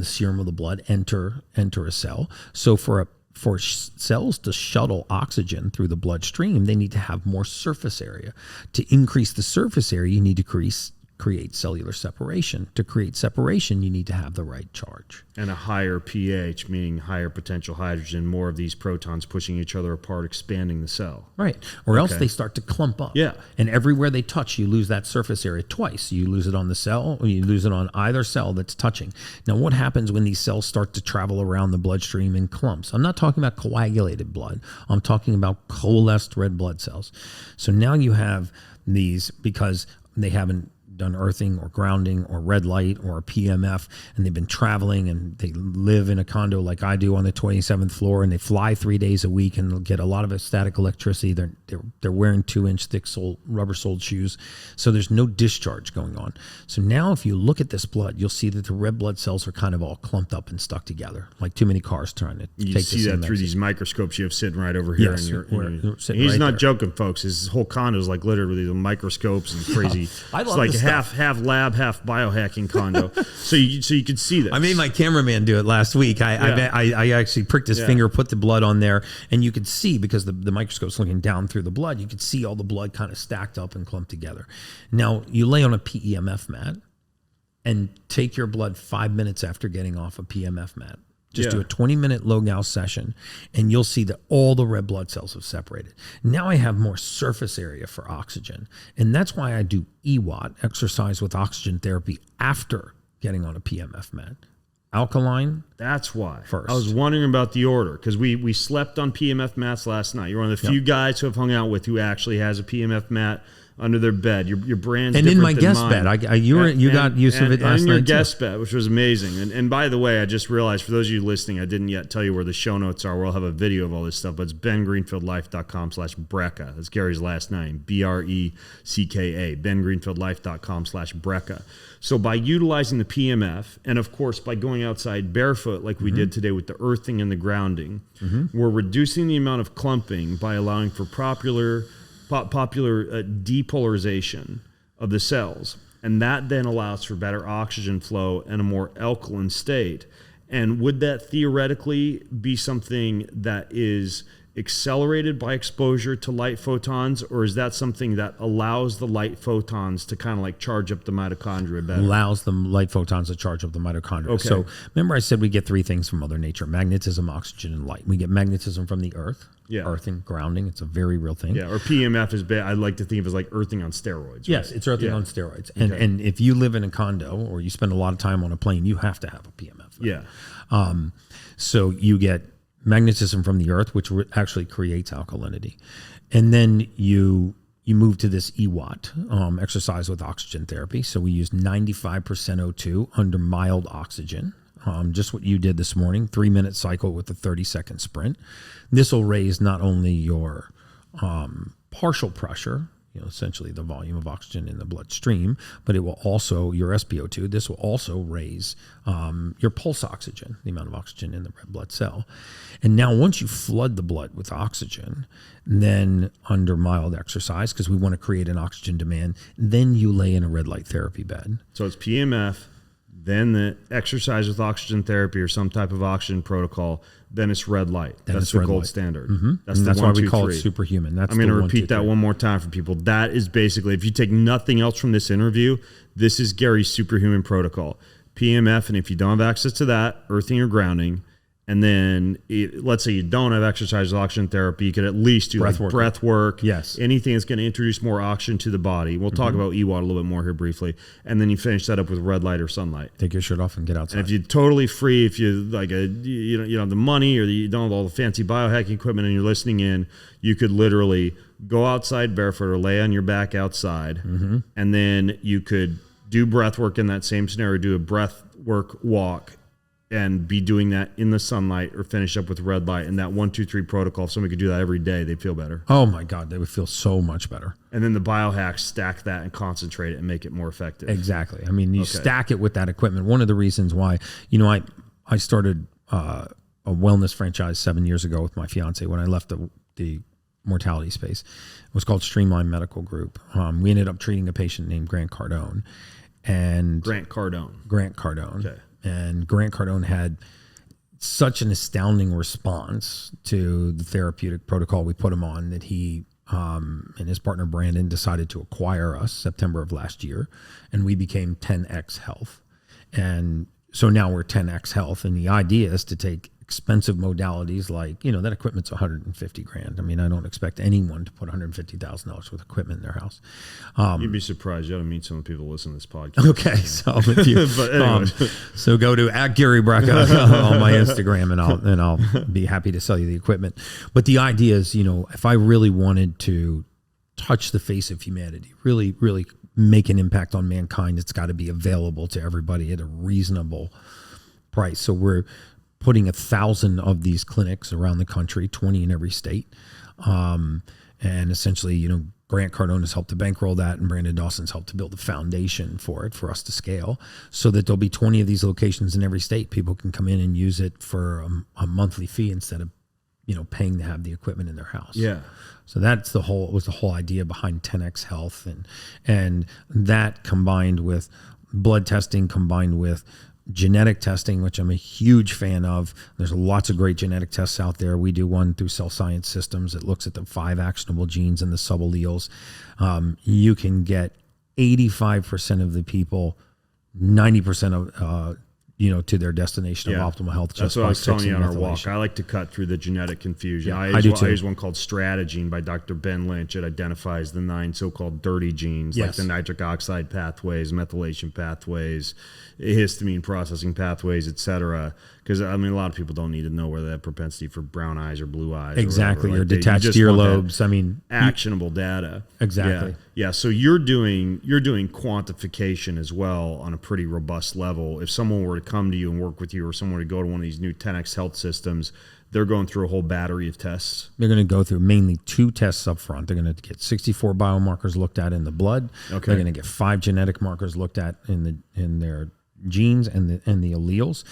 serum of the blood enter a cell. So for for cells to shuttle oxygen through the bloodstream, they need to have more surface area. To increase the surface area, you need to create cellular separation. To create separation, you need to have the right charge. And a higher pH, meaning higher potential hydrogen, more of these protons pushing each other apart, expanding the cell. Right. Or else they start to clump up. Yeah. And everywhere they touch, you lose that surface area twice. You lose it on the cell, or you lose it on either cell that's touching. Now, what happens when these cells start to travel around the bloodstream in clumps? I'm not talking about coagulated blood. I'm talking about coalesced red blood cells. So now you have these, because they haven't done earthing or grounding or red light or a PEMF, and they've been traveling, and they live in a condo like I do on the 27th floor, and they fly 3 days a week and get a lot of static electricity. They're wearing 2-inch thick rubber-soled shoes, so there's no discharge going on. So now if you look at this blood, you'll see that the red blood cells are kind of all clumped up and stuck together, like too many cars trying to you take see that through these microscopes you have sitting right over here. Yes, He's not joking, folks. His whole condo is like littered with these microscopes and crazy. I love like this half lab, half biohacking condo. so you could see this. I made my cameraman do it last week. I actually pricked his finger, put the blood on there, and you could see, because the microscope's looking down through the blood, you could see all the blood kind of stacked up and clumped together. Now, you lay on a PEMF mat and take your blood 5 minutes after getting off a PEMF mat. Just do a 20-minute low Gauss session, and you'll see that all the red blood cells have separated. Now I have more surface area for oxygen, and that's why I do EWOT, exercise with oxygen therapy, after getting on a PEMF mat. Alkaline. That's why. First. I was wondering about the order, because we slept on PEMF mats last night. You're one of the few guys who have hung out with who actually has a PEMF mat under their bed. Your brand's and different in my than guest mine. bed, you got use of it last night. And your night guest bed, which was amazing. And by the way, I just realized, for those of you listening, I didn't yet tell you where the show notes are. We'll have a video of all this stuff, but it's bengreenfieldlife.com/Brecka. That's Gary's last name, BRECKA, bengreenfieldlife.com/Brecka. So by utilizing the PEMF, and of course by going outside barefoot like we did today with the earthing and the grounding, we're reducing the amount of clumping by allowing for popular depolarization of the cells. And that then allows for better oxygen flow and a more alkaline state. And would that theoretically be something that is accelerated by exposure to light photons, or is that something that allows the light photons to kind of like charge up the mitochondria better? Allows the light photons to charge up the mitochondria. Okay. So remember I said we get three things from Mother Nature: magnetism, oxygen, and light. We get magnetism from the earth, earthing, grounding. It's a very real thing. Yeah, or PEMF is, I like to think of it as like earthing on steroids. Right? Yes, it's earthing on steroids. And if you live in a condo or you spend a lot of time on a plane, you have to have a PEMF. Right? Yeah. So you get magnetism from the earth, which actually creates alkalinity. And then you move to this EWOT, exercise with oxygen therapy. So we use 95% O2 under mild oxygen, just what you did this morning, 3-minute cycle with a 30-second sprint. This will raise not only your partial pressure, essentially the volume of oxygen in the bloodstream, but it will also, your SpO2, this will also raise your pulse oxygen, the amount of oxygen in the red blood cell. And now once you flood the blood with oxygen, then under mild exercise, because we want to create an oxygen demand, then you lay in a red light therapy bed. So it's PEMF, then the exercise with oxygen therapy or some type of oxygen protocol, then it's red light. That's the gold standard. That's why we call it Superhuman. I'm going to repeat that one more time for people. That is basically, if you take nothing else from this interview, this is Gary's Superhuman protocol. PEMF, and if you don't have access to that, earthing or grounding, and then let's say you don't have exercise with oxygen therapy, you could at least do breath work. Yes. Anything that's going to introduce more oxygen to the body. We'll talk about EWOT a little bit more here briefly. And then you finish that up with red light or sunlight. Take your shirt off and get outside. And if you're totally free, if you like you don't have the money or you don't have all the fancy biohacking equipment and you're listening in, you could literally go outside barefoot or lay on your back outside. And then you could do breath work in that same scenario, do a breath work walk, and be doing that in the sunlight or finish up with red light. And that 1, 2, 3 protocol, if somebody could do that every day, they'd feel better. Oh my God, they would feel so much better. And then the biohacks stack that and concentrate it and make it more effective. Exactly. I mean, you stack it with that equipment. One of the reasons why, I started a wellness franchise 7 years ago with my fiance when I left the mortality space. It was called Streamline Medical Group. We ended up treating a patient named Grant Cardone. Grant Cardone. Okay. And Grant Cardone had such an astounding response to the therapeutic protocol we put him on that he and his partner Brandon decided to acquire us September of last year, and we became 10X Health. And so now we're 10X Health, and the idea is to take expensive modalities like, that equipment's $150,000. I mean, I don't expect anyone to put $150,000 worth of equipment in their house. You'd be surprised. You ought to meet some of the people who listen to this podcast. Okay, so if you, but anyway. so go to @GaryBrecka on my Instagram, and I'll be happy to sell you the equipment. But the idea is, if I really wanted to touch the face of humanity, really, really make an impact on mankind, it's got to be available to everybody at a reasonable price. So we're putting 1,000 of these clinics around the country, 20 in every state. And essentially, Grant Cardone has helped to bankroll that, and Brandon Dawson's helped to build the foundation for it, for us to scale, so that there'll be 20 of these locations in every state. People can come in and use it for a monthly fee instead of, paying to have the equipment in their house. Yeah. So was the whole idea behind 10X Health, and that combined with blood testing, combined with genetic testing, which I'm a huge fan of. There's lots of great genetic tests out there. We do one through Cell Science Systems. It looks at the 5 actionable genes and the sub-alleles. You can get 85% of the people, 90% of to their destination of optimal health. That's what I was telling you on our walk. I like to cut through the genetic confusion. I use one called Strategene by Dr. Ben Lynch. It identifies the 9 so-called dirty genes, like the nitric oxide pathways, methylation pathways, histamine processing pathways, etc. Because a lot of people don't need to know whether they have propensity for brown eyes or blue eyes. Exactly, or detached earlobes. Actionable data. Exactly. Yeah. So you're doing quantification as well on a pretty robust level. If someone were to come to you and work with you, or someone were to go to one of these new 10X Health systems, they're going through a whole battery of tests. They're going to go through mainly 2 tests up front. They're going to get 64 biomarkers looked at in the blood. Okay. They're going to get 5 genetic markers looked at in their genes and the alleles.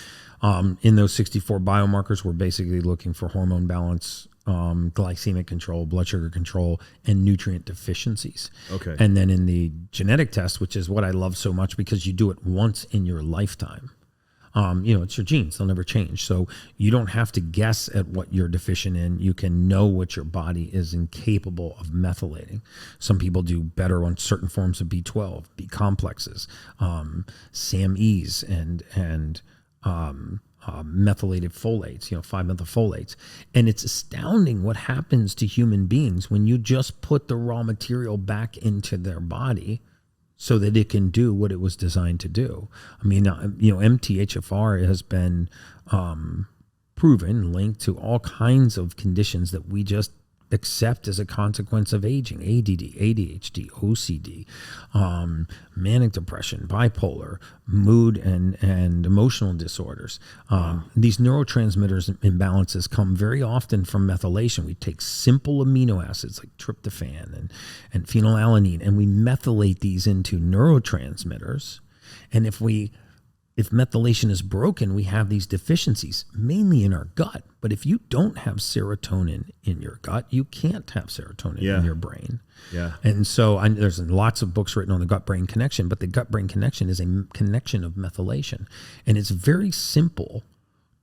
In those 64 biomarkers, we're basically looking for hormone balance, glycemic control, blood sugar control, and nutrient deficiencies. Okay. And then in the genetic test, which is what I love so much because you do it once in your lifetime. It's your genes. They'll never change. So you don't have to guess at what you're deficient in. You can know what your body is incapable of methylating. Some people do better on certain forms of B12, B complexes, SAMEs, and methylated folates, 5-methylfolates. And it's astounding what happens to human beings when you just put the raw material back into their body so that it can do what it was designed to do. MTHFR has been proven, linked to all kinds of conditions that we just accept as a consequence of aging: ADD, ADHD, OCD, manic depression, bipolar, mood and emotional disorders. These neurotransmitters imbalances come very often from methylation. We take simple amino acids like tryptophan and phenylalanine, and we methylate these into neurotransmitters. And if methylation is broken, we have these deficiencies, mainly in our gut. But if you don't have serotonin in your gut, you can't have serotonin in your brain. Yeah. And so there's lots of books written on the gut-brain connection, but the gut-brain connection is a connection of methylation. And it's very simple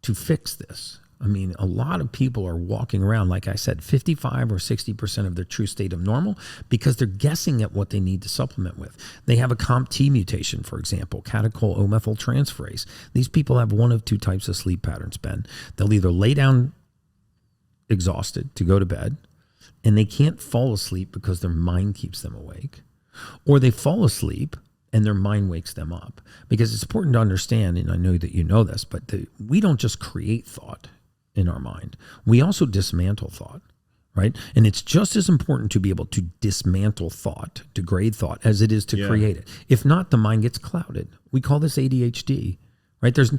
to fix this. A lot of people are walking around, like I said, 55 or 60% of their true state of normal because they're guessing at what they need to supplement with. They have a COMT mutation, for example, catechol O-methyltransferase. These people have one of 2 types of sleep patterns, Ben. They'll either lay down exhausted to go to bed, and they can't fall asleep because their mind keeps them awake, or they fall asleep and their mind wakes them up. Because it's important to understand, and I know that you know this, but we don't just create thought in our mind. We also dismantle thought, right? And it's just as important to be able to dismantle thought, degrade thought, as it is to create it. If not, the mind gets clouded. We call this ADHD, right? There's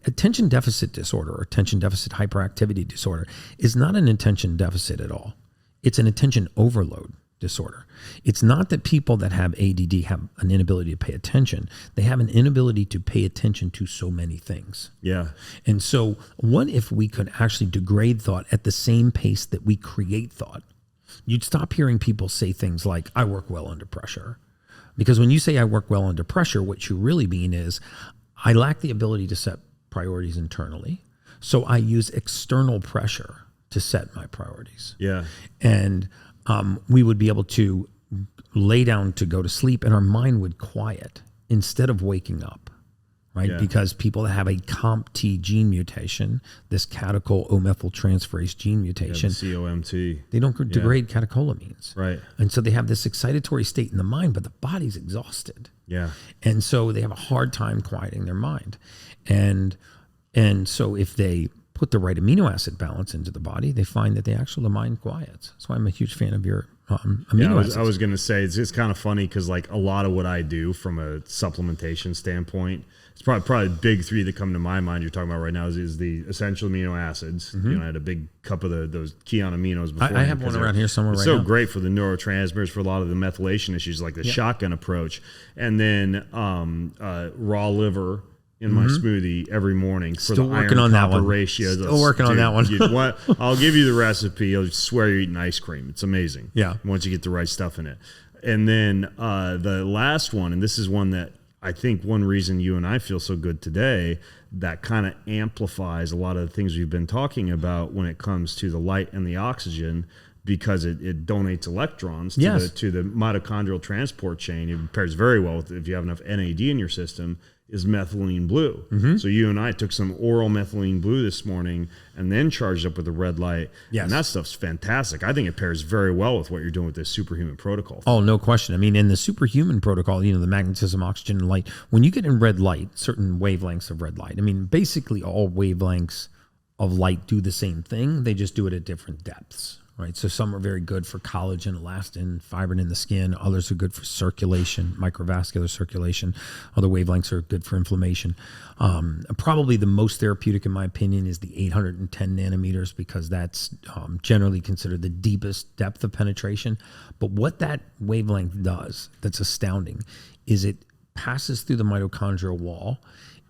attention deficit disorder, or attention deficit hyperactivity disorder is not an attention deficit at all. It's an attention overload disorder. It's not that people that have ADD have an inability to pay attention. They have an inability to pay attention to so many things. Yeah. And so what if we could actually degrade thought at the same pace that we create thought? You'd stop hearing people say things like, I work well under pressure. Because when you say I work well under pressure, what you really mean is I lack the ability to set priorities internally. So I use external pressure to set my priorities. Yeah. And we would be able to lay down to go to sleep, and our mind would quiet instead of waking up, right? Yeah. Because people that have a COMT gene mutation, this catechol-O-methyltransferase gene mutation, the COMT, they don't degrade catecholamines. Right. And so they have this excitatory state in the mind, but the body's exhausted. Yeah. And so they have a hard time quieting their mind. And so if they put the right amino acid balance into the body, they find that the mind quiets. That's why I'm a huge fan of your amino acids. I was going to say, it's just kind of funny because like a lot of what I do from a supplementation standpoint, it's probably big three that come to my mind you're talking about right now is the essential amino acids. You know, I had a big cup of those Keon aminos before. I have one around here somewhere right now. It's so great for the neurotransmitters, for a lot of the methylation issues, like the shotgun approach. And then raw liver in my smoothie every morning for Still the working iron on that copper one. ratio. Still working on that one. I'll give you the recipe. I'll swear you're eating ice cream. It's amazing. Yeah. Once you get the right stuff in it. And then the last one, and this is one that I think one reason you and I feel so good today, that kind of amplifies a lot of the things we've been talking about when it comes to the light and the oxygen, because it donates electrons to the mitochondrial transport chain. It pairs very well with if you have enough NAD in your system, is methylene blue. So you and I took some oral methylene blue this morning and then charged up with the red light. Yes. And that stuff's fantastic. I think it pairs very well with what you're doing with this Superhuman protocol. Oh, no question. I mean, in the Superhuman protocol, the magnetism, oxygen, and light, when you get in red light, certain wavelengths of red light, I mean, basically all wavelengths of light do the same thing. They just do it at different depths. Right, so some are very good for collagen, elastin, fibrin in the skin. Others are good for circulation, microvascular circulation. Other wavelengths are good for inflammation. Probably the most therapeutic, in my opinion, is the 810 nanometers, because that's generally considered the deepest depth of penetration. But what that wavelength does, that's astounding, is it passes through the mitochondrial wall.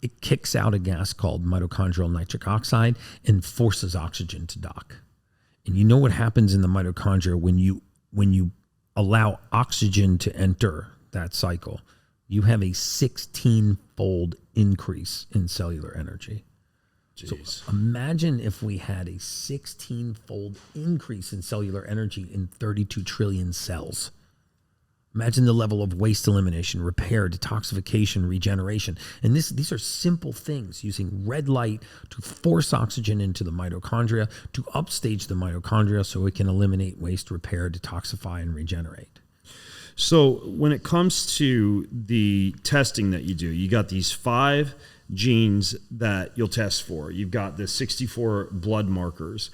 It kicks out a gas called mitochondrial nitric oxide and forces oxygen to dock. And you know what happens in the mitochondria when you allow oxygen to enter that cycle? You have a 16-fold increase in cellular energy. Jeez. So imagine if we had a 16-fold increase in cellular energy in 32 trillion cells. Imagine the level of waste elimination, repair, detoxification, regeneration. And these are simple things, using red light to force oxygen into the mitochondria, to upstage the mitochondria so it can eliminate waste, repair, detoxify, and regenerate. So when it comes to the testing that you do, you got these 5 genes that you'll test for. You've got the 64 blood markers.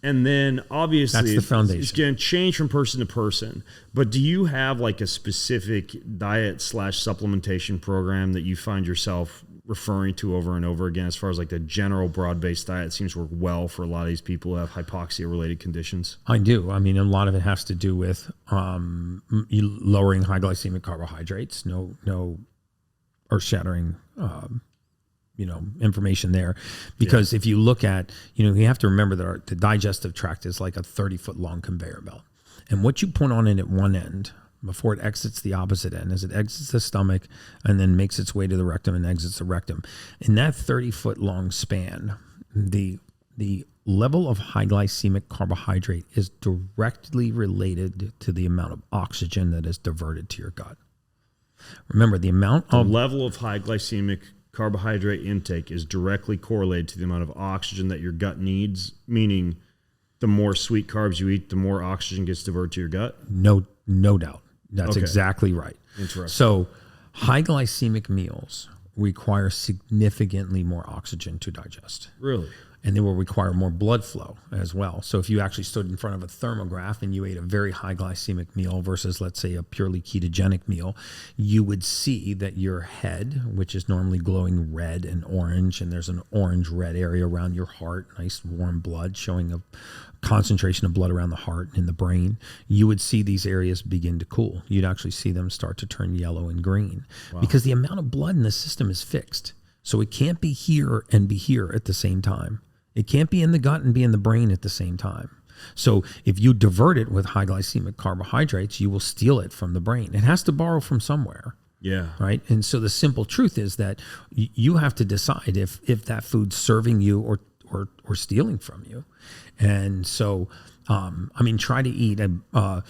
And then obviously that's the foundation. It's going to change from person to person. But do you have like a specific diet / supplementation program that you find yourself referring to over and over again, as far as like the general broad-based diet seems to work well for a lot of these people who have hypoxia-related conditions? I do. I mean, a lot of it has to do with lowering high glycemic carbohydrates, no earth-shattering information there, because if you look at, you have to remember that the digestive tract is like a 30-foot long conveyor belt. And what you put on it at one end before it exits the opposite end, as it exits the stomach and then makes its way to the rectum and exits the rectum. In that 30-foot long span, the level of high glycemic carbohydrate is directly related to the amount of oxygen that is diverted to your gut. Remember, the level of high glycemic carbohydrate intake is directly correlated to the amount of oxygen that your gut needs, meaning the more sweet carbs you eat, the more oxygen gets diverted to your gut? No doubt. That's exactly right. Interesting. So high glycemic meals require significantly more oxygen to digest. Really? And they will require more blood flow as well. So if you actually stood in front of a thermograph and you ate a very high glycemic meal versus, let's say, a purely ketogenic meal, you would see that your head, which is normally glowing red and orange, and there's an orange-red area around your heart, nice warm blood showing a concentration of blood around the heart and in the brain, you would see these areas begin to cool. You'd actually see them start to turn yellow and green. Wow. Because the amount of blood in the system is fixed. So it can't be here and be here at the same time. It can't be in the gut and be in the brain at the same time. So if you divert it with high glycemic carbohydrates, you will steal it from the brain. It has to borrow from somewhere. Yeah. Right. And so the simple truth is that you have to decide if that food's serving you or or stealing from you. And so, try to eat a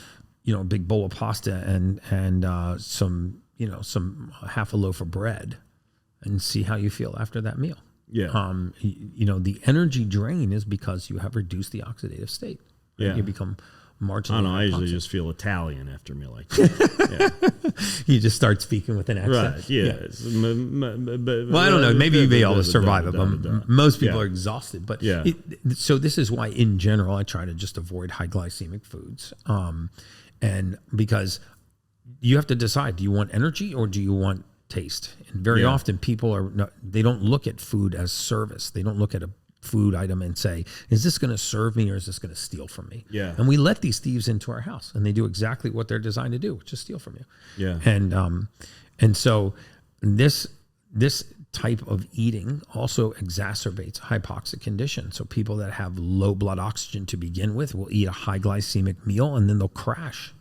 big bowl of pasta and some half a loaf of bread and see how you feel after that meal. Yeah. The energy drain is because you have reduced the oxidative state. Right? Yeah. You become marginally. I don't know. I usually hypoxic. just feel Italian after a meal like that. Yeah. You just start speaking with an accent. Right. Yeah. Well, I don't know. Maybe you may be able to survive it, but most people are exhausted. But yeah. So this is why, in general, I try to just avoid high glycemic foods. And because you have to decide, do you want energy or do you want taste? And very often people they don't look at food as service. They don't look at a food item and say, is this going to serve me or is this going to steal from me? Yeah. And we let these thieves into our house and they do exactly what they're designed to do, which is steal from you. Yeah. And so this type of eating also exacerbates hypoxic condition. So people that have low blood oxygen to begin with will eat a high glycemic meal and then they'll crash.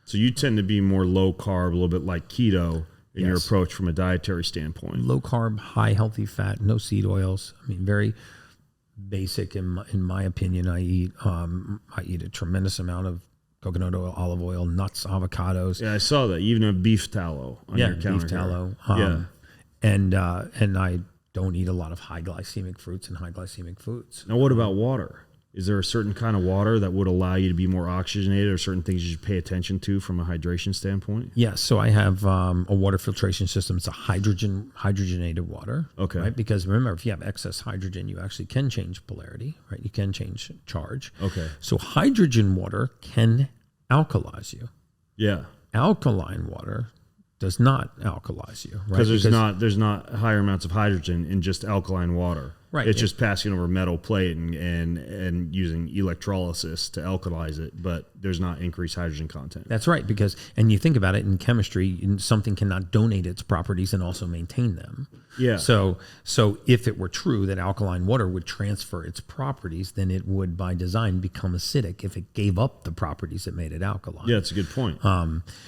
So you tend to be more low carb, a little bit like keto in your approach from a dietary standpoint. Low carb, high healthy fat, no seed oils. Very basic in my opinion. I eat a tremendous amount of coconut oil, olive oil, nuts, avocados. Yeah, I saw that. You even have beef tallow on your counter. Beef tallow. And I don't eat a lot of high glycemic fruits and high glycemic foods. Now, what about water? Is there a certain kind of water that would allow you to be more oxygenated, or certain things you should pay attention to from a hydration standpoint? Yes. So I have a water filtration system. It's a hydrogenated water. Okay. Right? Because remember, if you have excess hydrogen, you actually can change polarity, right? You can change charge. Okay. So hydrogen water can alkalize you. Yeah. Alkaline water does not alkalize you, right? Because there's not higher amounts of hydrogen in just alkaline water. Right. It's just passing over metal plate and using electrolysis to alkalize it, but there's not increased hydrogen content. That's right, and you think about it in chemistry, something cannot donate its properties and also maintain them. Yeah. So if it were true that alkaline water would transfer its properties, then it would by design become acidic if it gave up the properties that made it alkaline. Yeah, that's a good point.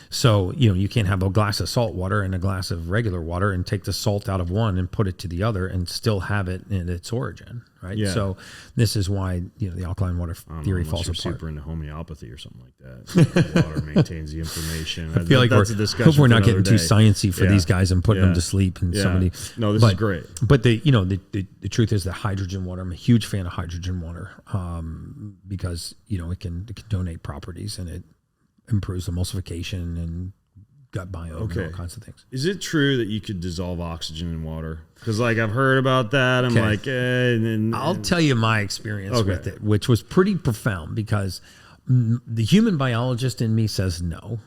So you can't have a glass of salt water and a glass of regular water and take the salt out of one and put it to the other and still have it in its origin, right? Yeah. So this is why the alkaline water theory falls apart. Super into homeopathy or something like that. Water maintains the inflation. I feel like hope we're not getting too sciencey for these guys and putting them to sleep. And somebody, no, this is great. But the truth is that hydrogen water. I'm a huge fan of hydrogen water because it can donate properties and it improves emulsification and gut biome and all kinds of things. Is it true that you could dissolve oxygen in water? Because I've heard about that. I'm I'll tell you my experience with it, which was pretty profound because the human biologist in me says no,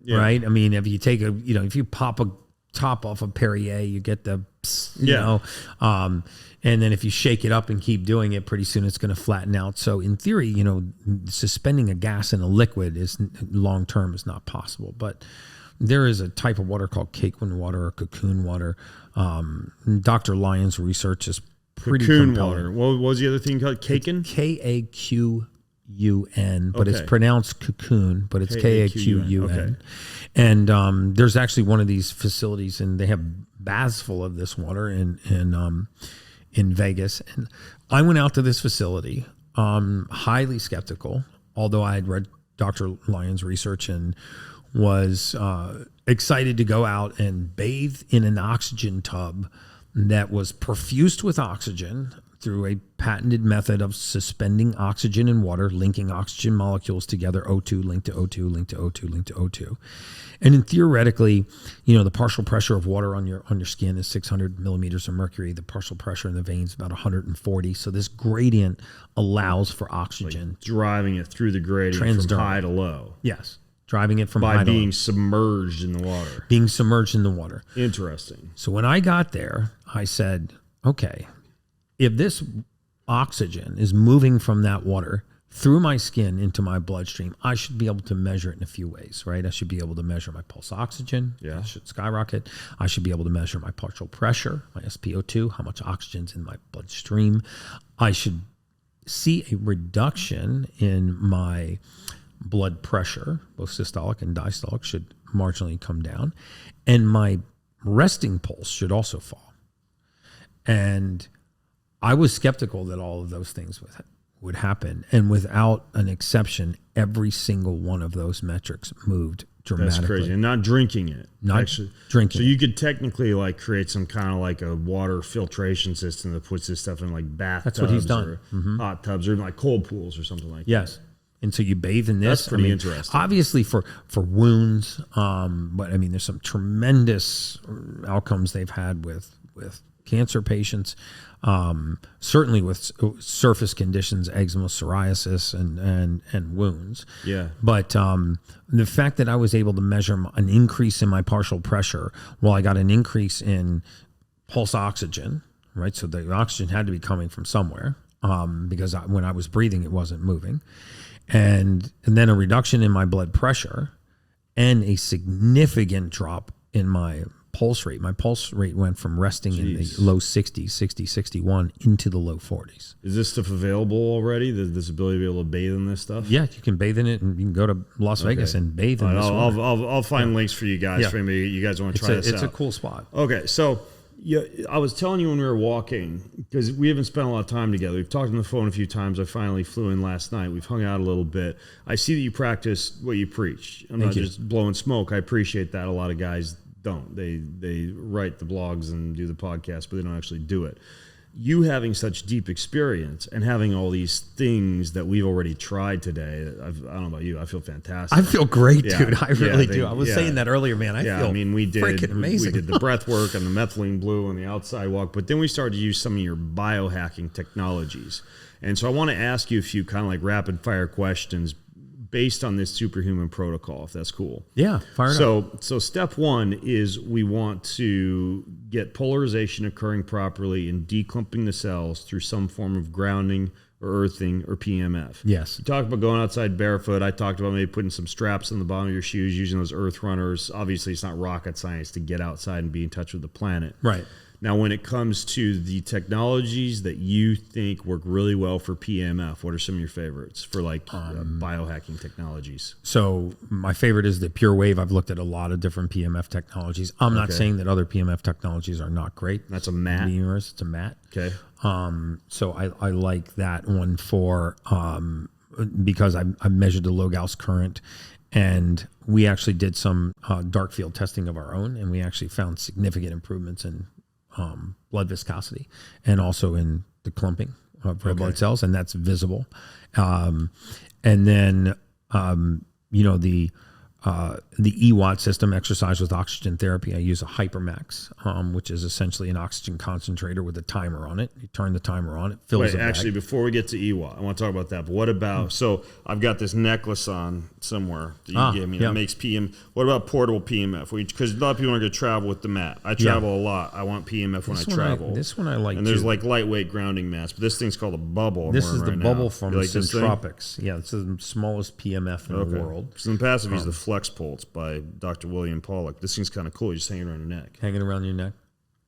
right? If you take if you pop a top off a Perrier, you get the, and then if you shake it up and keep doing it, pretty soon it's going to flatten out. So in theory, suspending a gas in a liquid is long term is not possible, but there is a type of water called cakewan water or cocoon water. Dr. Lyon's research is pretty cocoon compelling. water. What was the other thing called? Cakewan? K-A-Q-U-N, but it's pronounced cocoon, but it's K-A-Q-U-N. Okay. And there's actually one of these facilities, and they have baths full of this water in Vegas. And I went out to this facility, highly skeptical, although I had read Dr. Lyon's research and was excited to go out and bathe in an oxygen tub that was perfused with oxygen through a patented method of suspending oxygen in water, linking oxygen molecules together, O2 linked to O2, linked to O2, linked to O2. And then theoretically, the partial pressure of water on your skin is 600 millimeters of mercury. The partial pressure in the veins is about 140. So this gradient allows for oxygen. Driving it through the gradient from high to low. Yes. Driving it from by being submerged in the water. Being submerged in the water. Interesting. So when I got there, I said, okay, if this oxygen is moving from that water through my skin into my bloodstream, I should be able to measure it in a few ways, right? I should be able to measure my pulse oxygen. Yeah. It should skyrocket. I should be able to measure my partial pressure, my SpO2, how much oxygen's in my bloodstream. I should see a reduction in my blood pressure, both systolic and diastolic, should marginally come down. And my resting pulse should also fall. And I was skeptical that all of those things would happen. And without an exception, every single one of those metrics moved dramatically. That's crazy. And not drinking it. Not actually drinking So you could technically like create some kind of like a water filtration system that puts this stuff in like bathtubs. That's what he's done. Or hot tubs or even like cold pools or something like that. Yes. And so you bathe in this. That's pretty interesting. Obviously for wounds, but I mean, there's some tremendous outcomes they've had with cancer patients, certainly with surface conditions, eczema, psoriasis, and wounds. Yeah. But the fact that I was able to measure an increase in my partial pressure, while I got an increase in pulse oxygen, right? So the oxygen had to be coming from somewhere, because when I was breathing, it wasn't moving. And then a reduction in my blood pressure and a significant drop in my pulse rate. My pulse rate went from resting in the low 60s, 60, 61 into the low 40s. Is this stuff available already? This ability to be able to bathe in this stuff? Yeah, you can bathe in it, and you can go to Las Vegas and bathe in this. I'll find links for you guys. For maybe you guys want to try this out. It's a cool spot. Okay, so yeah, I was telling you when we were walking, because we haven't spent a lot of time together. We've talked on the phone a few times. I finally flew in last night. We've hung out a little bit. I see that you practice what you preach. I'm not just blowing smoke. I appreciate that. A lot of guys don't. They write the blogs and do the podcast, but they don't actually do it. You having such deep experience and having all these things that we've already tried today, I don't know about you, I feel fantastic. I feel great, dude. I really do. I was saying that earlier, man. I feel freaking amazing. We did the breath work and the methylene blue and the outside walk, but then we started to use some of your biohacking technologies. And so I want to ask you a few kind of like rapid fire questions based on this Superhuman protocol, if that's cool. Yeah, fire it up. So step one is we want to get polarization occurring properly and declumping the cells through some form of grounding or earthing or PEMF. Yes. You talked about going outside barefoot. I talked about maybe putting some straps on the bottom of your shoes, using those earth runners. Obviously, it's not rocket science to get outside and be in touch with the planet. Right. Now, when it comes to the technologies that you think work really well for PEMF, what are some of your favorites for like biohacking technologies? So my favorite is the Pure Wave. I've looked at a lot of different PEMF technologies. I'm not saying that other PEMF technologies are not great. That's a mat. It's a mat. Okay. So I like that one for because I measured the low Gauss current, and we actually did some dark field testing of our own, and we actually found significant improvements in blood viscosity and also in the clumping of red blood cells, and that's visible. And then the EWAT system, exercise with oxygen therapy, I use a Hypermax, which is essentially an oxygen concentrator with a timer on it. You turn the timer on, it fills the bag. Actually, before we get to EWAT, I want to talk about that. But what about, so I've got this necklace on somewhere that you gave me that makes PM. What about portable PEMF? Because a lot of people are going to travel with the mat. I travel a lot. I want PEMF when I travel. This one I like. And there's like lightweight grounding mats, but this thing's called a bubble. This is the bubble from Centropics. Yeah, it's the smallest PEMF in the world. So in the past, I've used the Flex Pulse by Dr. William Pollack. This thing's kind of cool. You're just hanging around your neck. Hanging around your neck.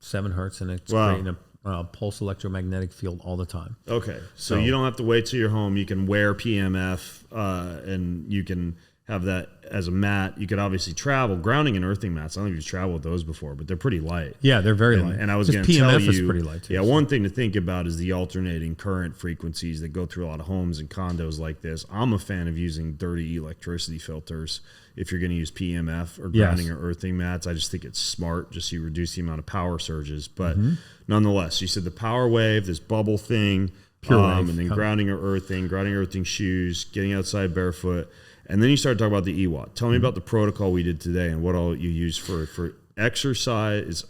7 hertz, and it's creating a pulse electromagnetic field all the time. Okay. So you don't have to wait till you're home. You can wear PEMF, and you can have that as a mat. You could obviously travel. Grounding and earthing mats, I don't know if you've traveled with those before, but they're pretty light. Yeah, they're very light. And I was going to tell you, PEMF is pretty light too. Yeah, one thing to think about is the alternating current frequencies that go through a lot of homes and condos like this. I'm a fan of using dirty electricity filters if you're going to use PEMF or grounding or earthing mats. I just think it's smart, just so you reduce the amount of power surges. But nonetheless, you said the power wave, this bubble thing, Pure wave, and then grounding or earthing shoes, getting outside barefoot. And then you started talking about the EWAT. Tell me about the protocol we did today and what all you use for exercise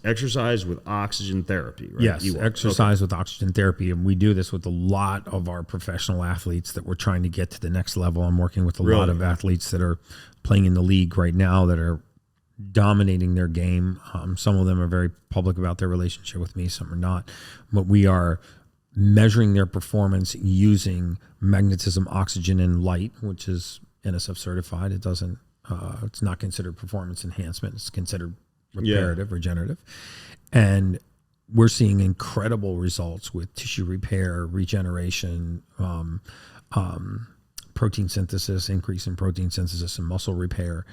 with oxygen therapy, right? Yes, exercise with oxygen therapy. And we do this with a lot of our professional athletes that we're trying to get to the next level. I'm working with a lot of athletes that are playing in the league right now that are dominating their game. Some of them are very public about their relationship with me, some are not. But we are measuring their performance using magnetism, oxygen, and light, which is NSF certified. It doesn't, it's not considered performance enhancement. It's considered reparative, regenerative. And we're seeing incredible results with tissue repair, regeneration, protein synthesis, increase in protein synthesis and muscle repair,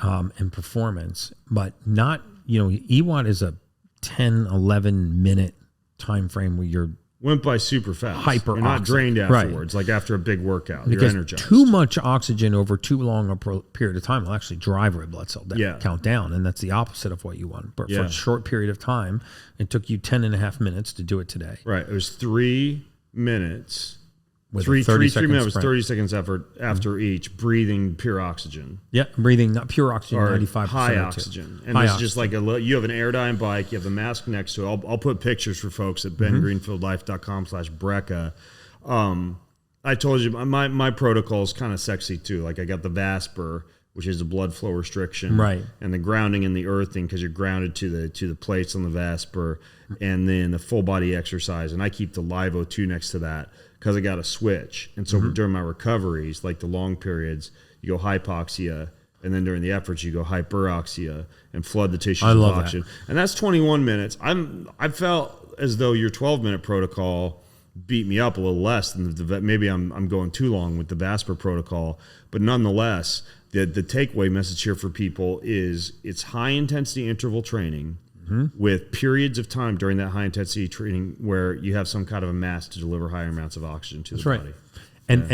and performance. But not, EWAT is a 10, 11 minute time frame where you're went by super fast. Hyperoxygenates. You're not drained afterwards, like after a big workout. Because you're energized. too much oxygen over too long a period of time will actually drive red blood cell count down, and that's the opposite of what you want. But for a short period of time, it took you 10.5 minutes to do it today. Right. It was 3 minutes. With 3 minutes, sprint. 30 seconds after each, breathing pure oxygen. Yeah, breathing, not pure oxygen, or 95% high oxygen. And it's just like you have an Airdyne bike, you have the mask next to it. I'll put pictures for folks at bengreenfieldlife.com/Brecka. I told you my protocol is kind of sexy too. Like I got the Vasper, which is a blood flow restriction, right, and the grounding and the earthing because you're grounded to the plates on the Vasper, and then the full body exercise. And I keep the Live O2 next to that, because I got a switch. And so during my recoveries, like the long periods, you go hypoxia, and then during the efforts, you go hyperoxia and flood the tissues with oxygen. And that's 21 minutes. I felt as though your 12-minute protocol beat me up a little less than maybe I'm going too long with the Vasper protocol, but nonetheless, the takeaway message here for people is it's high intensity interval training with periods of time during that high intensity training where you have some kind of a mass to deliver higher amounts of oxygen to the body. And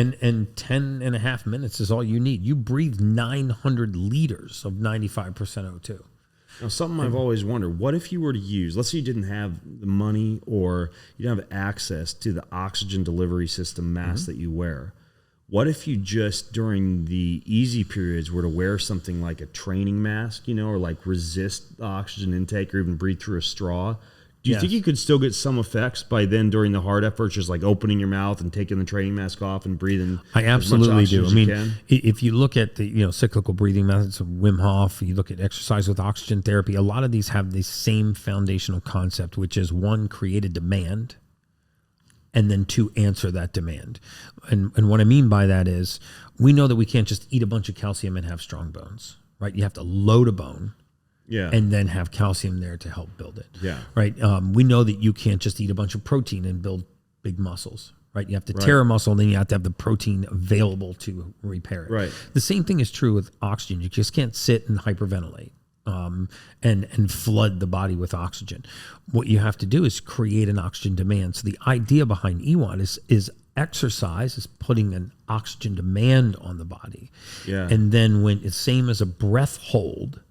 10.5 minutes is all you need. You breathe 900 liters of 95% O2. Now, something I've always wondered, what if you were to use, let's say you didn't have the money or you didn't have access to the oxygen delivery system mask that you wear. What if you just, during the easy periods, were to wear something like a training mask, or like resist the oxygen intake or even breathe through a straw? Do you think you could still get some effects by then during the hard efforts, just like opening your mouth and taking the training mask off and breathing? I absolutely do. I mean, if you look at the cyclical breathing methods of Wim Hof, you look at exercise with oxygen therapy, a lot of these have the same foundational concept, which is one, create a demand, and then two, answer that demand. And what I mean by that is we know that we can't just eat a bunch of calcium and have strong bones, right? You have to load a bone and then have calcium there to help build it, right? We know that you can't just eat a bunch of protein and build big muscles, right? You have to tear a muscle, and then you have to have the protein available to repair it. Right. The same thing is true with oxygen. You just can't sit and hyperventilate. And flood the body with oxygen. What you have to do is create an oxygen demand. So the idea behind EWOT is exercise is putting an oxygen demand on the body. Yeah. And then when it's same as a breath hold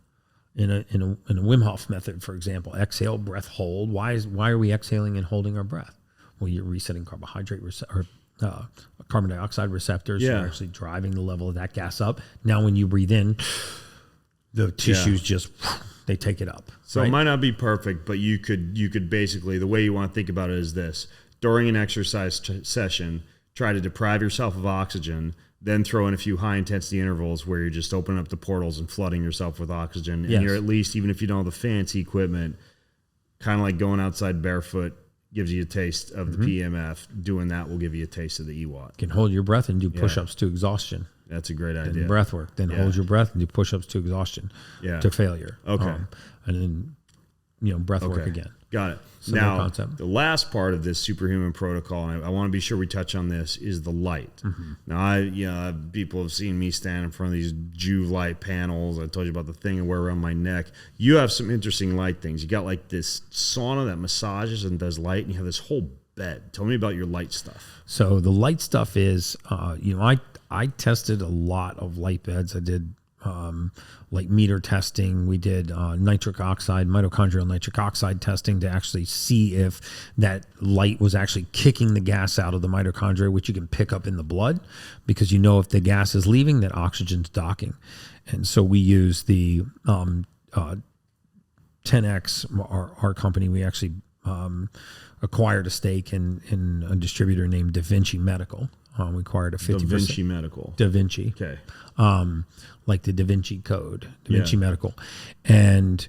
in a Wim Hof method, for example, exhale, breath, hold. Why are we exhaling and holding our breath? Well, you're resetting carbohydrate carbon dioxide receptors. You're actually driving the level of that gas up. Now when you breathe in, the tissues just, they take it up. So it might not be perfect, but you could basically, the way you want to think about it is this. During an exercise session, try to deprive yourself of oxygen, then throw in a few high-intensity intervals where you're just opening up the portals and flooding yourself with oxygen. And you're at least, even if you don't have the fancy equipment, kind of like going outside barefoot gives you a taste of the PEMF. Doing that will give you a taste of the EWOT. You can hold your breath and do push-ups to exhaustion. That's a great idea. And breath work. Then hold your breath and do push-ups to exhaustion, to failure. Okay. And then, breath work again. Got it. Similar now, concept. The last part of this Superhuman protocol, and I want to be sure we touch on this, is the light. Now, people have seen me stand in front of these Juve light panels. I told you about the thing I wear around my neck. You have some interesting light things. You got like this sauna that massages and does light, and you have this whole bed. Tell me about your light stuff. So the light stuff is, I tested a lot of light beds. I did like meter testing. We did mitochondrial nitric oxide testing to actually see if that light was actually kicking the gas out of the mitochondria, which you can pick up in the blood, because if the gas is leaving, that oxygen's docking. And so we use the 10X, our company. We actually acquired a stake in a distributor named Da Vinci Medical. We acquired a 50%. Da Vinci Medical. Da Vinci. Okay. Like the Da Vinci Code, Da Vinci Medical. And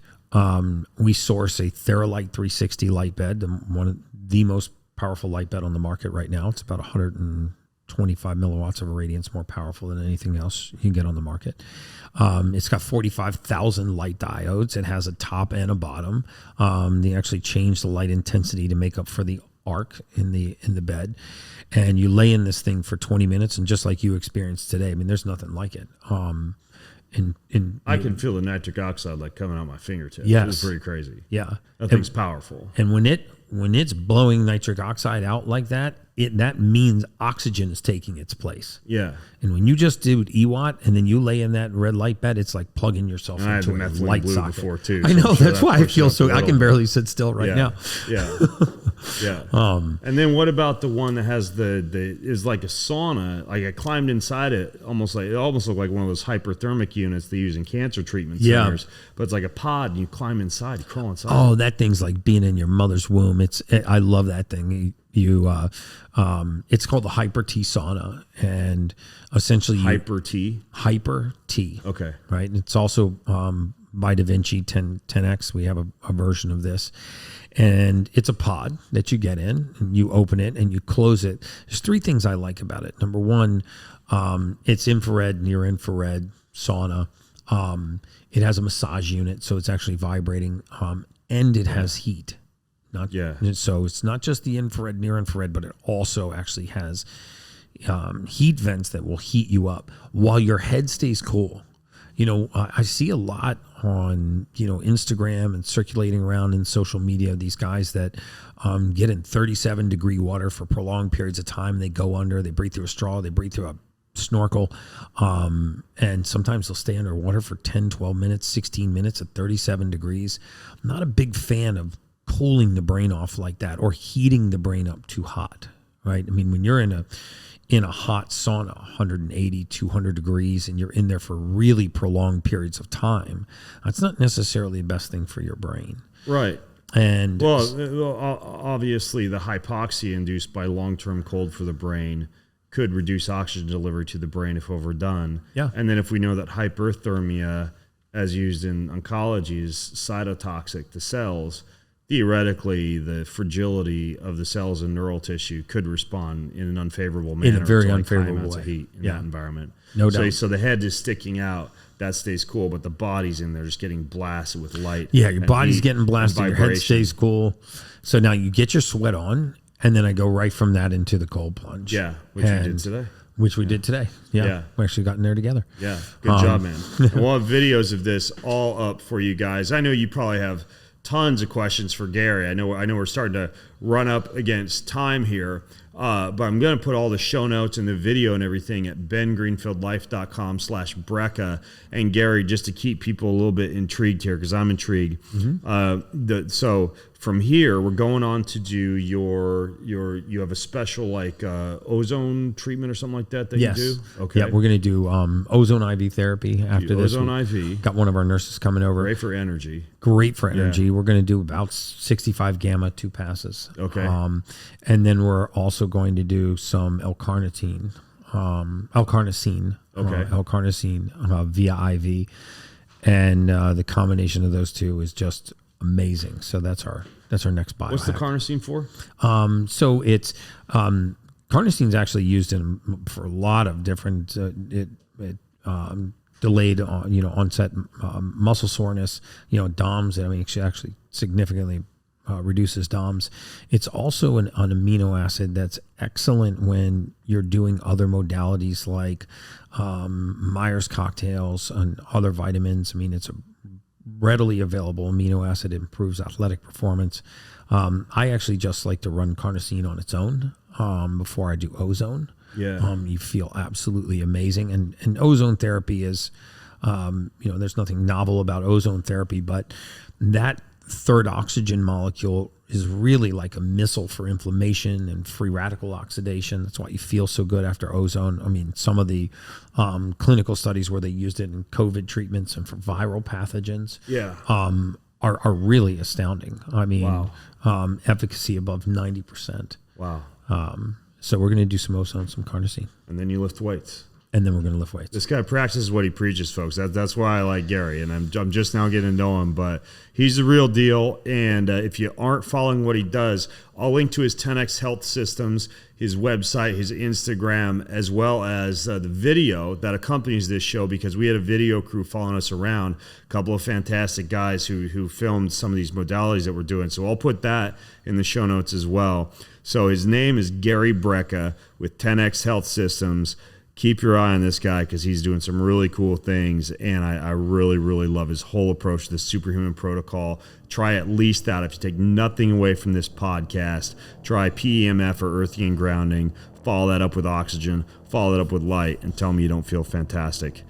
we source a Theralite 360 light bed, one of the most powerful light bed on the market right now. It's about 125 milliwatts of radiance, more powerful than anything else you can get on the market. It's got 45,000 light diodes. It has a top and a bottom. They actually changed the light intensity to make up for the arc in the bed. And you lay in this thing for 20 minutes, and just like you experienced today, I mean, there's nothing like it. I can feel the nitric oxide like coming out my fingertips. Yes. It's pretty crazy. Yeah. That thing's powerful. And when it's blowing nitric oxide out like that, that means oxygen is taking its place. Yeah. And when you just do EWAT and then you lay in that red light bed, it's like plugging yourself into a light socket. Before too. I know, that's why I feel so. I can barely sit still right now. Yeah. Yeah. And then what about the one that has the is like a sauna? Like I climbed inside it, it almost looked like one of those hyperthermic units they use in cancer treatment centers. But it's like a pod, and you climb inside, you crawl inside. Oh, that thing's like being in your mother's womb. I love that thing. It's called the Hyper T sauna, and essentially Hyper T. Okay. Right. And it's also by Da Vinci 10X. We have a version of this, and it's a pod that you get in, and you open it and you close it. There's 3 things I like about it. Number one, it's infrared, near infrared sauna. It has a massage unit, so it's actually vibrating, and it has heat. So it's not just the infrared, near infrared, but it also actually has heat vents that will heat you up while your head stays cool. I see a lot on, Instagram and circulating around in social media, these guys that get in 37-degree water for prolonged periods of time. They go under, they breathe through a straw, they breathe through a snorkel, and sometimes they'll stay underwater for 10, 12 minutes, 16 minutes at 37 degrees. I'm not a big fan of cooling the brain off like that or heating the brain up too hot, right? I mean, when you're in a hot sauna, 180, 200 degrees, and you're in there for really prolonged periods of time, that's not necessarily the best thing for your brain. Right. And obviously the hypoxia induced by long-term cold for the brain could reduce oxygen delivery to the brain if overdone. Yeah. And then if we know that hyperthermia, as used in oncology, is cytotoxic to cells, theoretically, the fragility of the cells and neural tissue could respond in an unfavorable manner. In a very to unfavorable high amounts way. of heat in that environment. No doubt. So the head is sticking out. That stays cool, but the body's in there just getting blasted with light. Yeah, your body's getting blasted, your head stays cool. So now you get your sweat on, and then I go right from that into the cold plunge. Yeah, which we did today. Which we did today. Yeah. We actually got in there together. Yeah, good job, man. And we'll have videos of this all up for you guys. I know you probably have tons of questions for Gary. I know we're starting to run up against time here, but I'm going to put all the show notes and the video and everything at bengreenfieldlife.com/Brecka. And Gary, just to keep people a little bit intrigued here, because I'm intrigued. So from here, we're going on to do you have a special like ozone treatment or something like that yes. you do? Okay. Yeah, we're going to do ozone IV therapy after this. Ozone IV. Got one of our nurses coming over. Great for energy. Yeah. We're going to do about 65 gamma, 2 passes. Okay. And then we're also going to do some L-carnitine. L-carnosine. L-carnosine via IV. And the combination of those two is just amazing. So that's our next biohack. What's the carnosine for? So it's carnosine is actually used for a lot of different delayed onset muscle soreness, DOMS. I mean, it actually significantly reduces DOMS. It's also an amino acid that's excellent when you're doing other modalities like Myers cocktails and other vitamins. I mean, it's a readily available amino acid. It improves athletic performance. I actually just like to run carnosine on its own before I do ozone. Yeah. You feel absolutely amazing. And ozone therapy is, there's nothing novel about ozone therapy, but that third oxygen molecule is really like a missile for inflammation and free radical oxidation. That's why you feel so good after ozone. I mean, some of the clinical studies where they used it in COVID treatments and for viral pathogens are really astounding. I mean, wow. Efficacy above 90%. Wow. So we're going to do some ozone, some carnosine. And then you lift weights. And then we're going to lift weights. This guy practices what he preaches, folks. That's why I like Gary, and I'm just now getting to know him, but he's the real deal. And if you aren't following what he does, I'll link to his 10X Health Systems, his website, his Instagram, as well as the video that accompanies this show, because we had a video crew following us around, a couple of fantastic guys who filmed some of these modalities that we're doing. So I'll put that in the show notes as well. So his name is Gary Brecka with 10X Health Systems. keep your eye on this guy because he's doing some really cool things. And I really, really love his whole approach to the Superhuman protocol. Try at least that. If you take nothing away from this podcast, try PEMF or earthing and grounding. Follow that up with oxygen. Follow that up with light and tell me you don't feel fantastic.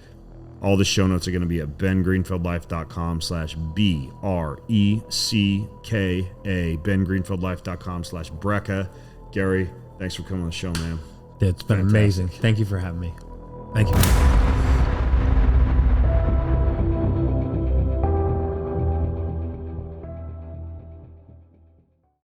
All the show notes are going to be at bengreenfieldlife.com/BRECKA, bengreenfieldlife.com/Brecka. Gary, thanks for coming on the show, man. It's been amazing. Thank you for having me. Thank you.